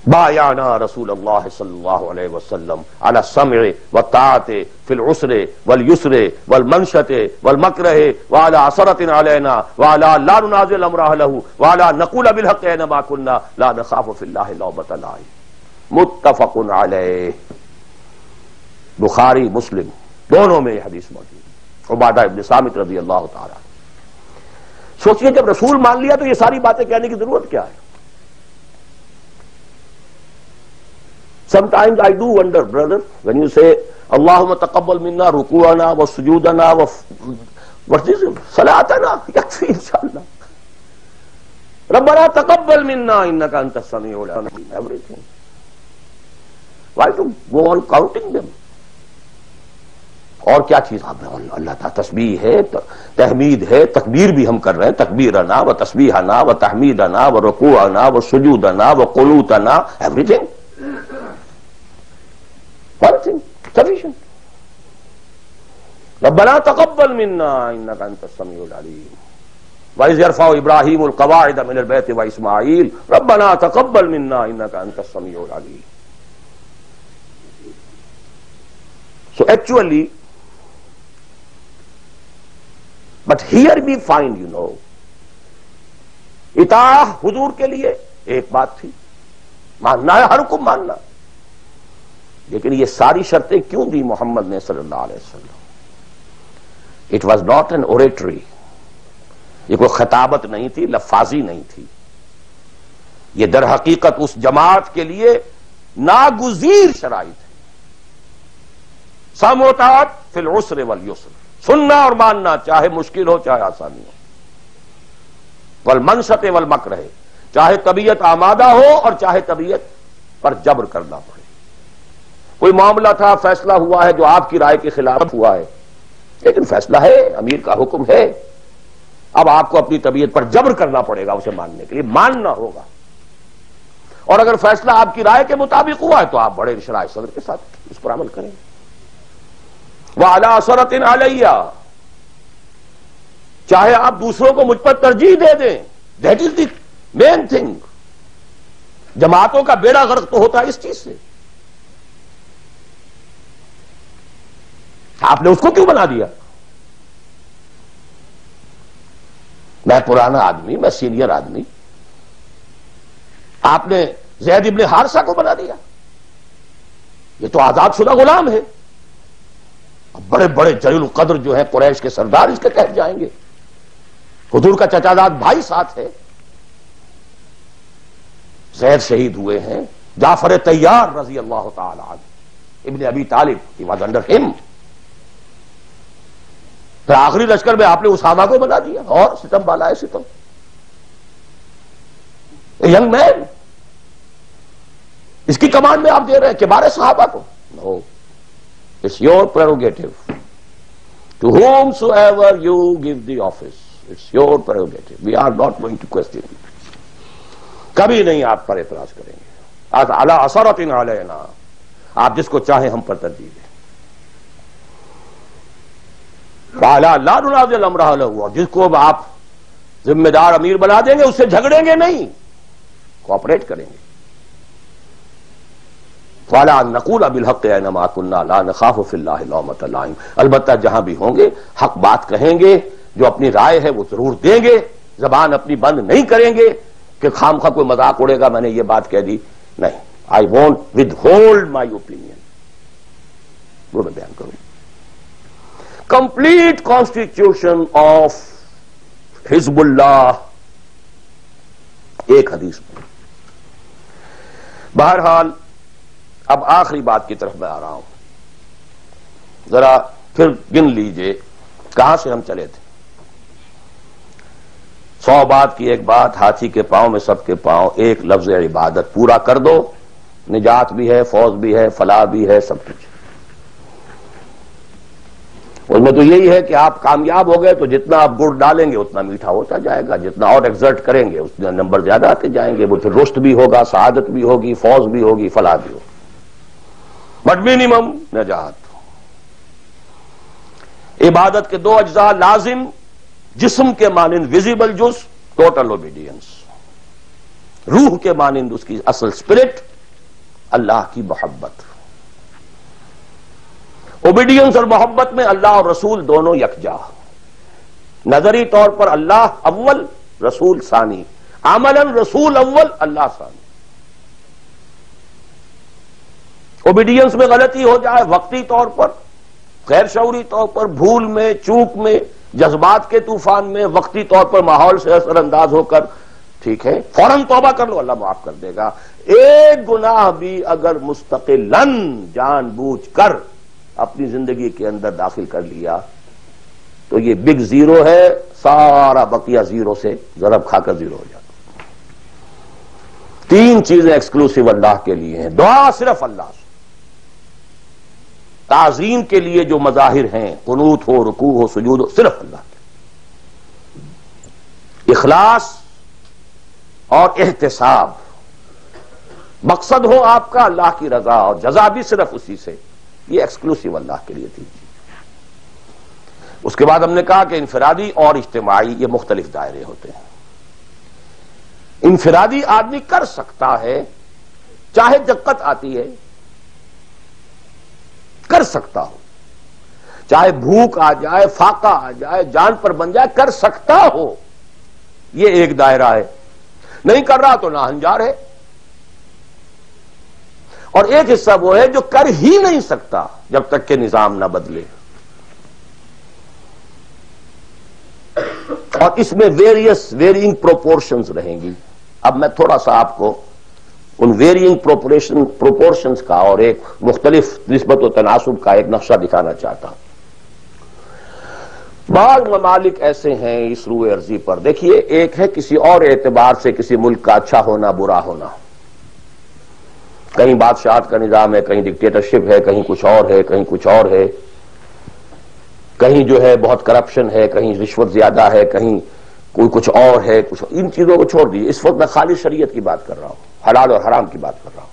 بایعنا رسول اللہ صلی اللہ علیہ وسلم علی السمع والطاعۃ فی العسر والیسر والمنشۃ والمکرہ وعلی عثرۃ علینا وعلی لا ننازع امر اہلہ وعلی نقول بالحق اینما کنا لا نخاف فی اللہ لومۃ لائم. متفق علیہ. بخاری مسلم دونوں میں یہ حدیث موجود ہے. عبادہ ابن صامت رضی اللہ تعالی. سوچئے جب رسول مان لیا تو یہ ساری باتیں کہنے کی ضرورت کیا ہے. Sometimes I do wonder, brother, when you say, Allahumma taqabbal minna ruku'ana wa sujudana wa what's this? Salatana, yakfi inshallah. Rabbana taqabbal minna innaka anta as-sami'ul 'alim. Everything. Why to go on counting them? اور کیا چیز اللہ تعالیٰ تسبیح ہے، تحمید ہے، تکبیر بھی ہم کر رہے ہیں، تکبیرنا و تسبیحنا و تحمیدنا و رکوعنا و سجودنا و قنوتنا، ایوری تھنگ sufficient. ربنا تقبل منا انك انت السميع العليم وإذ يرفع ابراهيم القواعد من البيت واسماعيل ربنا تقبل منا انك انت السميع العليم. So actually, but here we find, اطاعہ حضور کے لیے ایک بات تھی، ماننا ہے، ہر حکم ماننا، لیکن یہ ساری شرطیں کیوں دی محمد نے صلی اللہ علیہ وسلم؟ It was not an oratory, یہ کوئی خطابت نہیں تھی، لفاظی نہیں تھی، یہ در حقیقت اس جماعت کے لیے ناگزیر شرائط ہے. سمع و طاعت فی العسر والیسر، سننا اور ماننا چاہے مشکل ہو چاہے آسانی ہو، والمنشط والمکرہ، چاہے طبیعت آمادہ ہو اور چاہے طبیعت پر جبر کرنا پڑے. کوئی معاملہ تھا، فیصلہ ہوا ہے جو آپ کی رائے کے خلاف ہوا ہے، لیکن فیصلہ ہے، امیر کا حکم ہے، اب آپ کو اپنی طبیعت پر جبر کرنا پڑے گا اسے ماننے کے لیے، ماننا ہوگا. اور اگر فیصلہ آپ کی رائے کے مطابق ہوا ہے تو آپ بڑے شرح صدر کے ساتھ اس پر عمل کریں. وَعَلَىٰ أَسَرَةٍ عَلَيَّ، چاہے آپ دوسروں کو مجھ پر ترجیح دے دیں، that is the main thing. جماعتوں کا بیڑا غرق تو ہوتا ہے اس چیز سے. آپ نے اس کو کیوں بنا دیا؟ میں پرانا آدمی، میں سینئر آدمی، آپ نے زید ابن حارثہ کو بنا دیا. یہ تو آزاد شدہ غلام ہے. بڑے بڑے جلیل القدر جو ہیں قریش کے سردار اس کے تحت جائیں گے. حضور کا چچا زاد بھائی ساتھ ہے. زید شہید ہوئے ہیں، جعفر طیار رضی اللہ تعالی عنہ، ابن ابی طالب، he was under him. پھر آخری لشکر میں آپ نے اسامہ کو بنا دیا، اور ستم بالا ہے ستم. ینگ مین، اس کی کمانڈ میں آپ دے رہے ہیں کبار صحابہ کو. نو، it's your prerogative. To whomsoever you give the office, it's your prerogative. We are not going to question it. کبھی نہیں آپ پر اعتراض کریں گے. عَلَىٰ أَسَرَةٍ عَلَيْنَا، آپ جس کو چاہیں ہم پر ترجیح دیں. وَعَلَىٰ لَا نُنَازِعُ أَمْرَهُ لَهُ، اور جس کو آپ ذمہ دار امیر بنا دیں گے اس سے جھگڑیں گے نہیں، کوآپریٹ کریں گے. وَعَلَىٰ أَن نَّقُولَ بِالْحَقِّ أَيْنَمَا كُنَّا لَا نَخَافُ فِي اللَّهِ لَوْمَةَ لَائِمٍ، البتہ جہاں بھی ہوں گے حق بات کہیں گے، جو اپنی رائے ہے وہ ضرور دیں گے، زبان اپنی بند نہیں کریں گے کہ خام خواہ کوئی مذاق اڑے گا میں نے یہ بات کہہ دی. نہیں، I won't withhold my opinion. وہ میں بیان کروں. Complete constitution of حزب اللہ، ایک حدیث میں. بہرحال اب آخری بات کی طرف میں آ رہا ہوں. ذرا پھر گن لیجئے کہاں سے ہم چلے تھے. 100 بات کی ایک بات، ہاتھی کے پاؤں میں سب کے پاؤں، ایک لفظ عبادت پورا کر دو، نجات بھی ہے، فوز بھی ہے، فلاح بھی ہے، سب کچھ. اس میں تو یہی ہے کہ آپ کامیاب ہو گئے تو جتنا آپ گڑ ڈالیں گے اتنا میٹھا ہوتا جائے گا، جتنا اور ایکزرٹ کریں گے اتنا نمبر زیادہ آتے جائیں گے. وہ پھر رشد بھی ہوگا، سعادت بھی ہوگی، فوز بھی ہوگی، فلاح بھی ہوگی. بٹ منیمم نجات. عبادت کے 2 اجزاء لازم، جسم کے مانند ویزیبل جز، ٹوٹل اوبیڈینس. روح کے مانند اس کی اصل اسپرٹ، اللہ کی محبت. اوبیڈینس اور محبت میں اللہ اور رسول دونوں یکجا. نظری طور پر اللہ اول، رسول ثانی. عملاً رسول اول، اللہ ثانی. اوبیڈینس میں غلطی ہو جائے وقتی طور پر، غیر شعوری طور پر، بھول میں، چوک میں، جذبات کے طوفان میں، وقتی طور پر ماحول سے اثر انداز ہو کر، ٹھیک ہے، فوراً توبہ کر لو، اللہ معاف کر دے گا. ایک گناہ بھی اگر مستقلاً جان بوجھ کر اپنی زندگی کے اندر داخل کر لیا تو یہ بگ زیرو ہے، سارا بقیہ زیرو سے ضرب کھا کر زیرو ہو جاتا. 3 چیزیں ایکسکلوسیو اللہ کے لیے ہیں. دعا صرف اللہ سے، تعظیم کے لیے جو مظاہر ہیں، قنوت ہو، رکوع ہو، سجود ہو، صرف اللہ کے، اخلاص اور احتساب، مقصد ہو آپ کا اللہ کی رضا اور جزا بھی صرف اسی سے، یہ ایکسکلوسیو اللہ کے لیے تھی۔ اس کے بعد ہم نے کہا کہ انفرادی اور اجتماعی یہ مختلف دائرے ہوتے ہیں۔ انفرادی آدمی کر سکتا ہے، چاہے دقت آتی ہے کر سکتا ہو، چاہے بھوک آ جائے، فاقہ آ جائے، جان پر بن جائے، کر سکتا ہو، یہ ایک دائرہ ہے۔ نہیں کر رہا تو ناہنجار ہے۔ اور ایک حصہ وہ ہے جو کر ہی نہیں سکتا جب تک کہ نظام نہ بدلے، اور اس میں ویرینگ پروپورشنز رہیں گی۔ اب میں تھوڑا سا آپ کو ان ویرینگ پروپورشنز کا اور ایک مختلف نسبت و تناسب کا ایک نقشہ دکھانا چاہتا ہوں۔ بعض ممالک ایسے ہیں اس روئے ارضی پر، دیکھیے ایک ہے کسی اور اعتبار سے کسی ملک کا اچھا ہونا برا ہونا، کہیں بادشاہت کا نظام ہے، کہیں ڈکٹیٹرشپ ہے، کہیں کچھ اور ہے، کہیں کچھ اور ہے، کہیں جو ہے بہت کرپشن ہے، کہیں رشوت زیادہ ہے، کہیں کوئی کچھ اور ہے، کچھ ان چیزوں کو چھوڑ دیجیے، اس وقت میں خالی شریعت کی بات کر رہا ہوں، حلال اور حرام کی بات کر رہا ہوں۔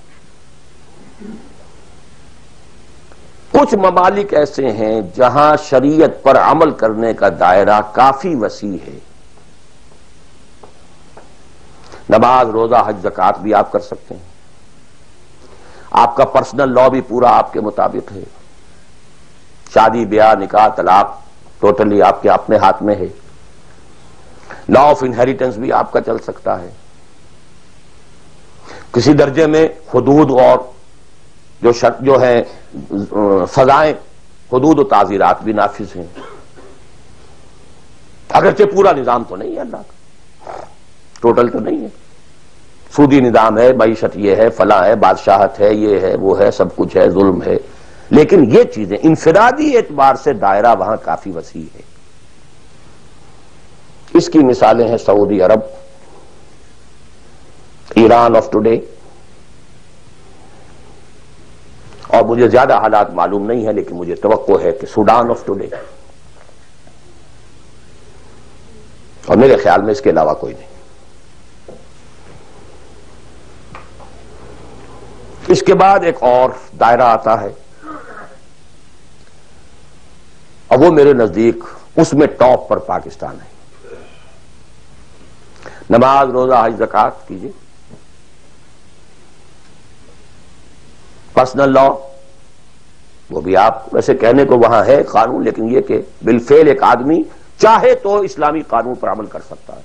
کچھ ممالک ایسے ہیں جہاں شریعت پر عمل کرنے کا دائرہ کافی وسیع ہے، نماز، روزہ، حج، زکوٰۃ بھی آپ کر سکتے ہیں، آپ کا پرسنل لا بھی پورا آپ کے مطابق ہے، شادی، بیاہ، نکاح، طلاق ٹوٹلی آپ کے اپنے ہاتھ میں ہے، لا آف انہیریٹنس بھی آپ کا چل سکتا ہے، کسی درجے میں حدود اور جو ہے سزائیں، حدود و تعزیرات بھی نافذ ہیں، اگرچہ پورا نظام تو نہیں ہے اللہ کا، ٹوٹل تو نہیں ہے، سودی نظام ہے، معیشت یہ ہے، فلاں ہے، بادشاہت ہے، یہ ہے، وہ ہے، سب کچھ ہے، ظلم ہے، لیکن یہ چیزیں انفرادی اعتبار سے دائرہ وہاں کافی وسیع ہے۔ اس کی مثالیں ہیں سعودی عرب، ایران آف ٹوڈے، اور مجھے زیادہ حالات معلوم نہیں ہے لیکن مجھے توقع ہے کہ سوڈان آف ٹوڈے، اور میرے خیال میں اس کے علاوہ کوئی نہیں۔ اس کے بعد ایک اور دائرہ آتا ہے، اور وہ میرے نزدیک اس میں ٹاپ پر پاکستان ہے۔ نماز، روزہ، حج، زکوٰۃ کیجیے، پرسنل لا وہ بھی آپ ویسے کہنے کو وہاں ہے قانون، لیکن یہ کہ بالفعل ایک آدمی چاہے تو اسلامی قانون پر عمل کر سکتا ہے،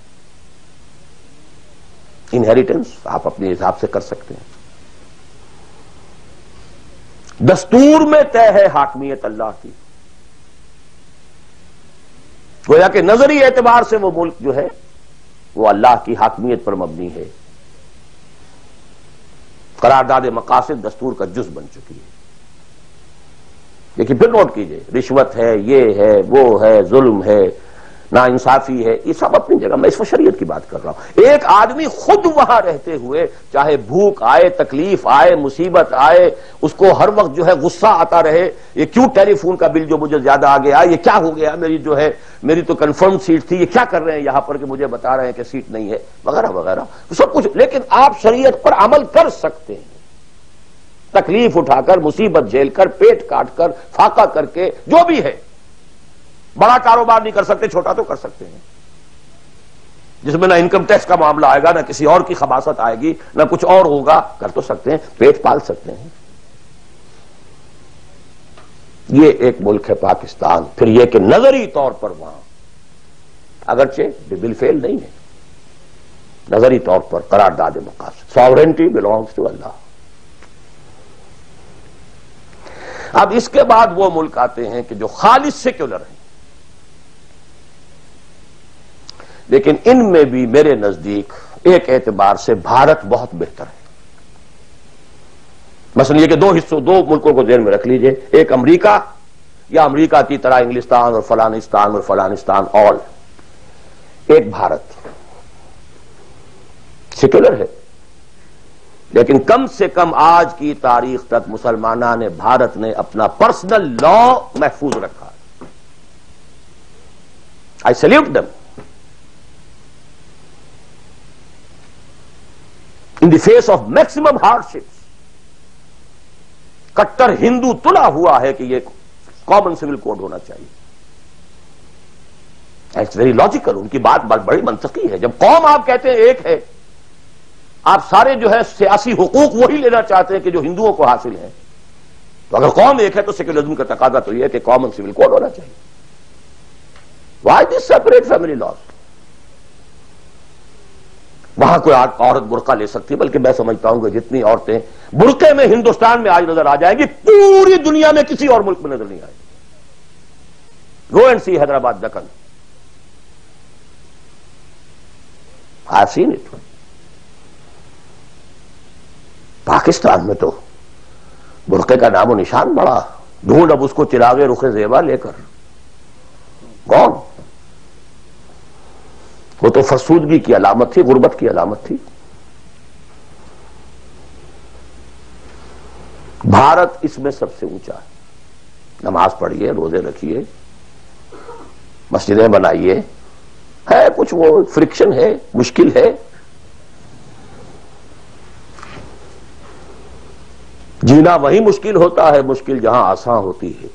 انہیریٹنس آپ اپنے حساب سے کر سکتے ہیں، دستور میں طے ہے حاکمیت اللہ کی، گویا کہ نظری اعتبار سے وہ ملک جو ہے وہ اللہ کی حاکمیت پر مبنی ہے، قرارداد مقاصد دستور کا جز بن چکی ہے۔ لیکن پھر نوٹ کیجئے، رشوت ہے، یہ ہے، وہ ہے، ظلم ہے، ناانصافی ہے، یہ سب اپنی جگہ، میں اس وقت شریعت کی بات کر رہا ہوں۔ ایک آدمی خود وہاں رہتے ہوئے چاہے بھوک آئے، تکلیف آئے، مصیبت آئے، اس کو ہر وقت جو ہے غصہ آتا رہے، یہ کیوں ٹیلی فون کا بل جو مجھے زیادہ آ گیا، یہ کیا ہو گیا، میری تو کنفرم سیٹ تھی، یہ کیا کر رہے ہیں یہاں پر کہ مجھے بتا رہے ہیں کہ سیٹ نہیں ہے، وغیرہ وغیرہ سب کچھ، لیکن آپ شریعت پر عمل کر سکتے ہیں، تکلیف اٹھا کر، مصیبت جھیل کر، پیٹ کاٹ کر، فاقہ کر کے، جو بھی ہے۔ بڑا کاروبار نہیں کر سکتے، چھوٹا تو کر سکتے ہیں، جس میں نہ انکم ٹیکس کا معاملہ آئے گا، نہ کسی اور کی خباثت آئے گی، نہ کچھ اور ہوگا، کر تو سکتے ہیں، پیٹ پال سکتے ہیں۔ یہ ایک ملک ہے پاکستان۔ پھر یہ کہ نظری طور پر وہاں اگرچہ بالفعل نہیں ہے، نظری طور پر قرارداد مقاصد، ساورنٹی بلانگس ٹو اللہ۔ اب اس کے بعد وہ ملک آتے ہیں کہ جو خالص سیکولر ہیں، لیکن ان میں بھی میرے نزدیک ایک اعتبار سے بھارت بہت بہتر ہے۔ مثلا یہ کہ دو ملکوں کو ذہن میں رکھ لیجئے، ایک امریکہ یا امریکہ کی طرح انگلستان اور فلانستان آل، ایک بھارت سیکولر ہے لیکن کم سے کم آج کی تاریخ تک مسلمانوں نے، بھارت نے اپنا پرسنل لا محفوظ رکھا. I salute them. In the face of maximum hardships. کٹر ہندو تلا ہوا ہے کہ یہ کامن سول کوڈ ہونا چاہیے. It's very logical. ان کی بات بڑی منطقی ہے. جب قوم آپ کہتے ہیں ایک ہے، آپ سارے جو ہے سیاسی حقوق وہی لینا چاہتے ہیں کہ جو ہندوؤں کو حاصل ہیں، تو اگر قوم ایک ہے تو سیکولرزم کا تقاضا تو یہ ہے کہ کامن سول کوڈ ہونا چاہیے. Why this separate family laws? وہاں کوئی عورت برقع لے سکتی ہے، بلکہ میں سمجھتا ہوں کہ جتنی عورتیں برقعے میں ہندوستان میں آج نظر آ جائیں گی، پوری دنیا میں کسی اور ملک میں نظر نہیں آئے گی. Go and see Hyderabad Deccan. I've seen it. Pakistan میں تو برقعے کا نام و نشان بڑا. ڈھونڈ اب اس کو چراغ رخ زیبا لے کر. کون؟ وہ تو فرسودگی کی علامت تھی، غربت کی علامت تھی. بھارت اس میں سب سے اونچا ہے. نماز پڑھیے، روزے رکھیے، مسجدیں بنائیے، ہے کچھ وہ فرکشن ہے، مشکل ہے. جینا وہی مشکل ہوتا ہے، مشکل جہاں آسان ہوتی ہے.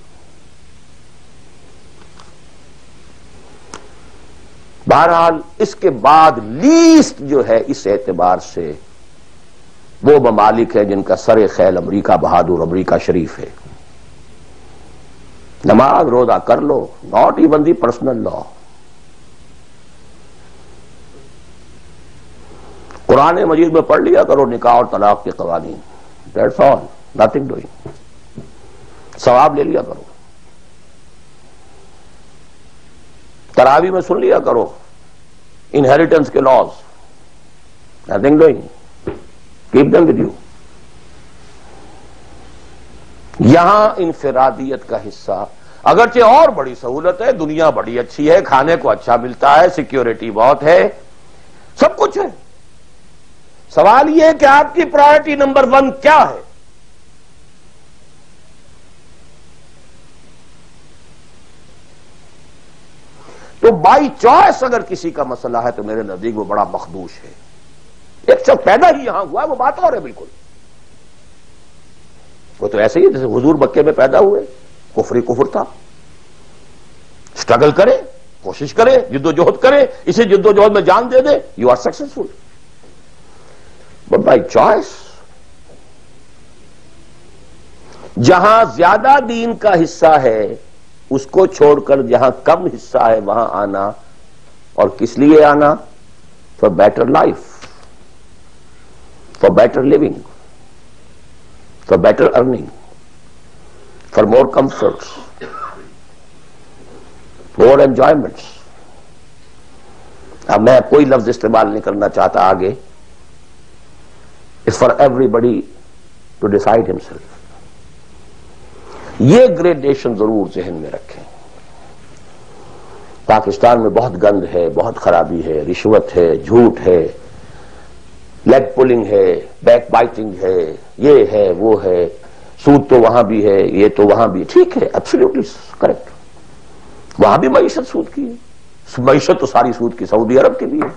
بہرحال اس کے بعد لیسٹ جو ہے اس اعتبار سے وہ ممالک ہے جن کا سر خیل امریکہ بہادر امریکہ شریف ہے. نماز روزہ کر لو، ناٹ ایون دی پرسنل لا. قرآن مجید میں پڑھ لیا کرو نکاح اور طلاق کے قوانین. That's all, nothing doing. ثواب لے لیا کرو. تراوی میں سن لیا کرو انہیریٹنس کے laws. Nothing doing. Keep them with you. یہاں انفرادیت کا حصہ اگرچہ اور بڑی سہولت ہے، دنیا بڑی اچھی ہے، کھانے کو اچھا ملتا ہے، سیکیورٹی بہت ہے، سب کچھ ہے. سوال یہ ہے کہ آپ کی پرائرٹی نمبر 1 کیا ہے؟ تو بائی چوائس اگر کسی کا مسئلہ ہے تو میرے نزدیک وہ بڑا مخدوش ہے. ایک شخص پیدا ہی یہاں ہوا ہے، وہ بات اور ہے بالکل. وہ تو ایسے ہی جیسے حضور مکے میں پیدا ہوئے، کفر کفر تھا. اسٹرگل کرے، کوشش کرے، جد و جہد کرے، اسی جد و جہد میں جان دے دے، you are successful. But by choice جہاں زیادہ دین کا حصہ ہے اس کو چھوڑ کر جہاں کم حصہ ہے وہاں آنا، اور کس لیے آنا؟ For better life, for better living, for better earning, for more comforts, more enjoyments. اب میں کوئی لفظ استعمال نہیں کرنا چاہتا آگے. It's for everybody to decide himself. یہ گریڈیشن ضرور ذہن میں رکھیں. پاکستان میں بہت گند ہے، بہت خرابی ہے، رشوت ہے، جھوٹ ہے، لیگ پولنگ ہے، بیک بائٹنگ ہے، یہ ہے وہ ہے، سود تو وہاں بھی ہے، یہ تو وہاں بھی. ٹھیک ہے، ایبسلیوٹلی کریکٹ. وہاں بھی معیشت سود کی ہے. معیشت تو ساری سود کی سعودی عرب کے بھی ہے.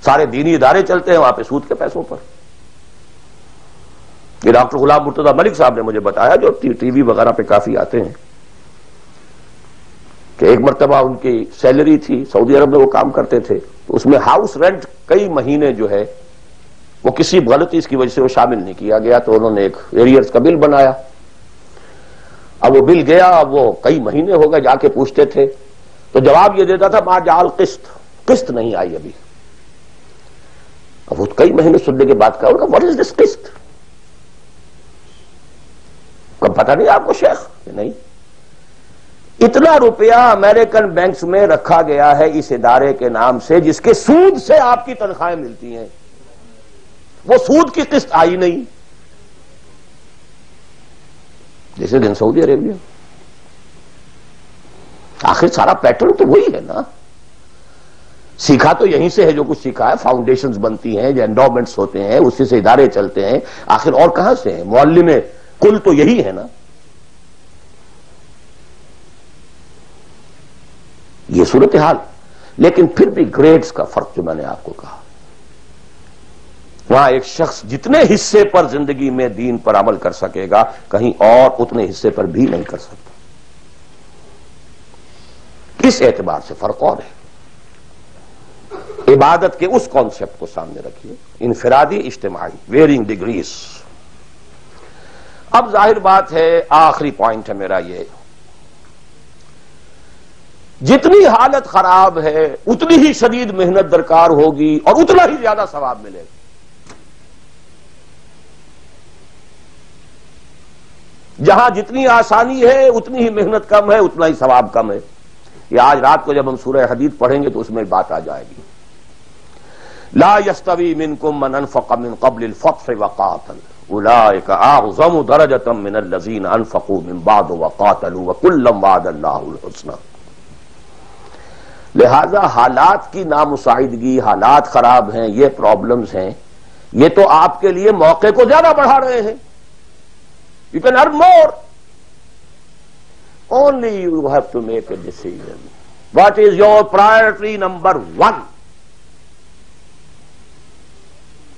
سارے دینی ادارے چلتے ہیں وہاں پہ سود کے پیسوں پر. یہ ڈاکٹر غلام مرتضی ملک صاحب نے مجھے بتایا، جو ٹی وی وغیرہ پہ کافی آتے ہیں، کہ ایک مرتبہ ان کی سیلری تھی، سعودی عرب میں وہ کام کرتے تھے، تو اس میں ہاؤس رینٹ کئی مہینے جو ہے وہ کسی غلطی اس کی وجہ سے وہ شامل نہیں کیا گیا، تو انہوں نے ایک ایریئرز کا بل بنایا. اب وہ بل گیا، اب وہ کئی مہینے ہو گئے، جا کے پوچھتے تھے تو جواب یہ دیتا تھا ما جعل قسط نہیں آئی ابھی. اب وہ کئی مہینے سننے کے بعد کہا واٹ از دس قسط؟ پتہ نہیں آپ کو شیخ؟ نہیں. اتنا روپیہ امریکن بینکس میں رکھا گیا ہے اس ادارے کے نام سے جس کے سود سے آپ کی تنخواہیں ملتی ہیں، وہ سود کی قسط آئی نہیں. جیسے دن سعودی عربیہ. آخر سارا پیٹرن تو وہی ہے نا. سیکھا تو یہیں سے ہے جو کچھ سیکھا ہے، فاؤنڈیشنز بنتی ہیں، جو انڈومنٹس ہوتے ہیں، اسی سے ادارے چلتے ہیں، آخر اور کہاں سے ہیں؟ معلم کل تو یہی ہے نا. یہ صورتحال. لیکن پھر بھی گریڈز کا فرق جو میں نے آپ کو کہا، وہاں ایک شخص جتنے حصے پر زندگی میں دین پر عمل کر سکے گا، کہیں اور اتنے حصے پر بھی نہیں کر سکتا. اس اعتبار سے فرق اور ہے. عبادت کے اس کانسیپٹ کو سامنے رکھیے، انفرادی، اجتماعی، ویئرنگ ڈگریز. اب ظاہر بات ہے، آخری پوائنٹ ہے میرا یہ، جتنی حالت خراب ہے اتنی ہی شدید محنت درکار ہوگی اور اتنا ہی زیادہ ثواب ملے گا. جہاں جتنی آسانی ہے اتنی ہی محنت کم ہے، اتنا ہی ثواب کم ہے. یہ آج رات کو جب ہم سورہ حدید پڑھیں گے تو اس میں بات آ جائے گی. لا يستوي منكم من انفق من قبل الفتح وقاتل اولئك اعظم درجة من الذين انفقوا من بعد وقاتلوا وكلا وعد الله الحسنى. لہذا حالات کی نامساعدگی، حالات خراب ہیں، یہ پرابلمز ہیں، یہ تو آپ کے لیے موقع کو زیادہ بڑھا رہے ہیں. You can earn more. Only you have to make a decision. What is your priority number one?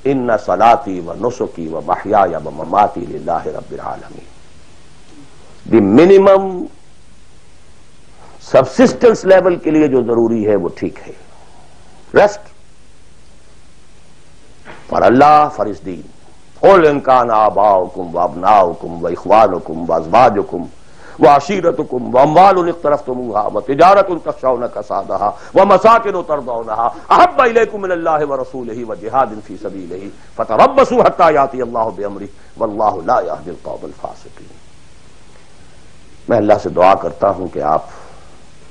Inna salati wa nusuki wa mahyaya wa mamati lillahi rabbil alamin. The minimum subsistence level کے لیے جو ضروری ہے وہ ٹھیک ہے. Rest for Allah, for His deen. قل ان كان آباؤكم وابناؤكم واخوانكم وازواجكم وعشيرتكم واموال اقترفتموها وتجارة تخشون كسادها ومساكن ترضونها احب اليكم من الله ورسوله وجهاد في سبيله فتربصوا حتى ياتي الله بامره والله لا يهدي القوم الفاسقين. میں اللہ سے دعا کرتا ہوں کہ آپ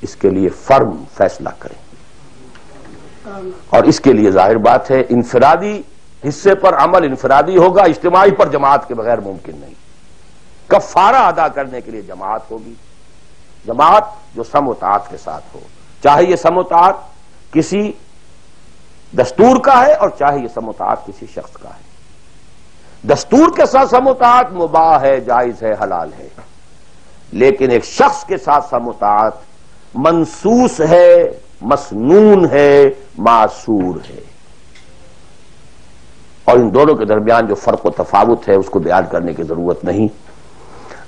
اس کے لیے فرم فیصلہ کریں، اور اس کے لیے ظاہر بات ہے انفرادی حصے پر عمل انفرادی ہوگا، اجتماعی پر جماعت کے بغیر ممکن نہیں. کفارہ ادا کرنے کے لیے جماعت ہوگی، جماعت جو سم و طاعت کے ساتھ ہو، چاہے یہ سم و طاعت کسی دستور کا ہے اور چاہے یہ سم و طاعت کسی شخص کا ہے. دستور کے ساتھ سم و طاعت مباح ہے، جائز ہے، حلال ہے، لیکن ایک شخص کے ساتھ سم و طاعت منسوس ہے، مسنون ہے، معصور ہے. اور ان دونوں کے درمیان جو فرق و تفاوت ہے اس کو بیان کرنے کی ضرورت نہیں.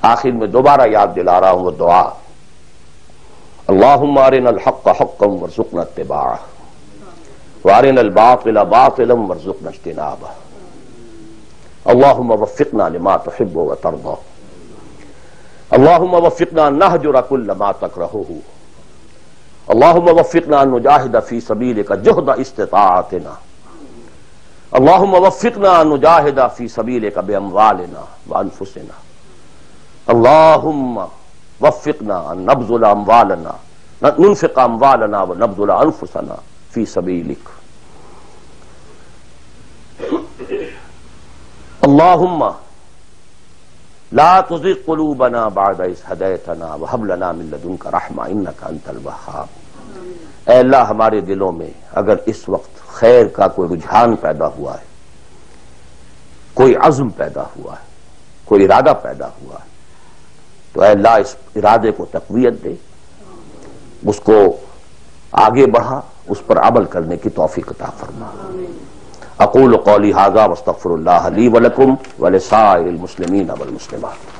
آخر میں دوبارہ یاد دلا رہا ہوں وہ دعا، اللہم ارنا الحق حقا وارزقنا اتباعہ وارنا الباطل باطلا وارزقنا اجتنابہ. اللہم وفقنا لما تحب وترضى. اللہم وفقنا ان نہجر کل ما تکرہہ. اللہم وفقنا ان نجاہد فی سبیلک جہد استطاعتنا. اللہم وفقنا ان نجاہد فی سبیلک باموالنا وانفسنا. اللہم وفقنا ان نبذل اموالنا ننفق اموالنا ونبذل انفسنا فی سبیلک. اللہم لا تزغ قلوبنا بعد اذ ہدیتنا وہب لنا من لدنک رحمہ انک انت الوہاب. اے اللہ ہمارے دلوں میں اگر اس وقت خیر کا کوئی رجحان پیدا ہوا ہے، کوئی عزم پیدا ہوا ہے، کوئی ارادہ پیدا ہوا ہے، تو اے اللہ اس ارادے کو تقویت دے، اس کو آگے بڑھا، اس پر عمل کرنے کی توفیق عطا فرما. اقول قولی ھذا واستغفر اللہ لی ولکم ولسائر المسلمین والمسلمات.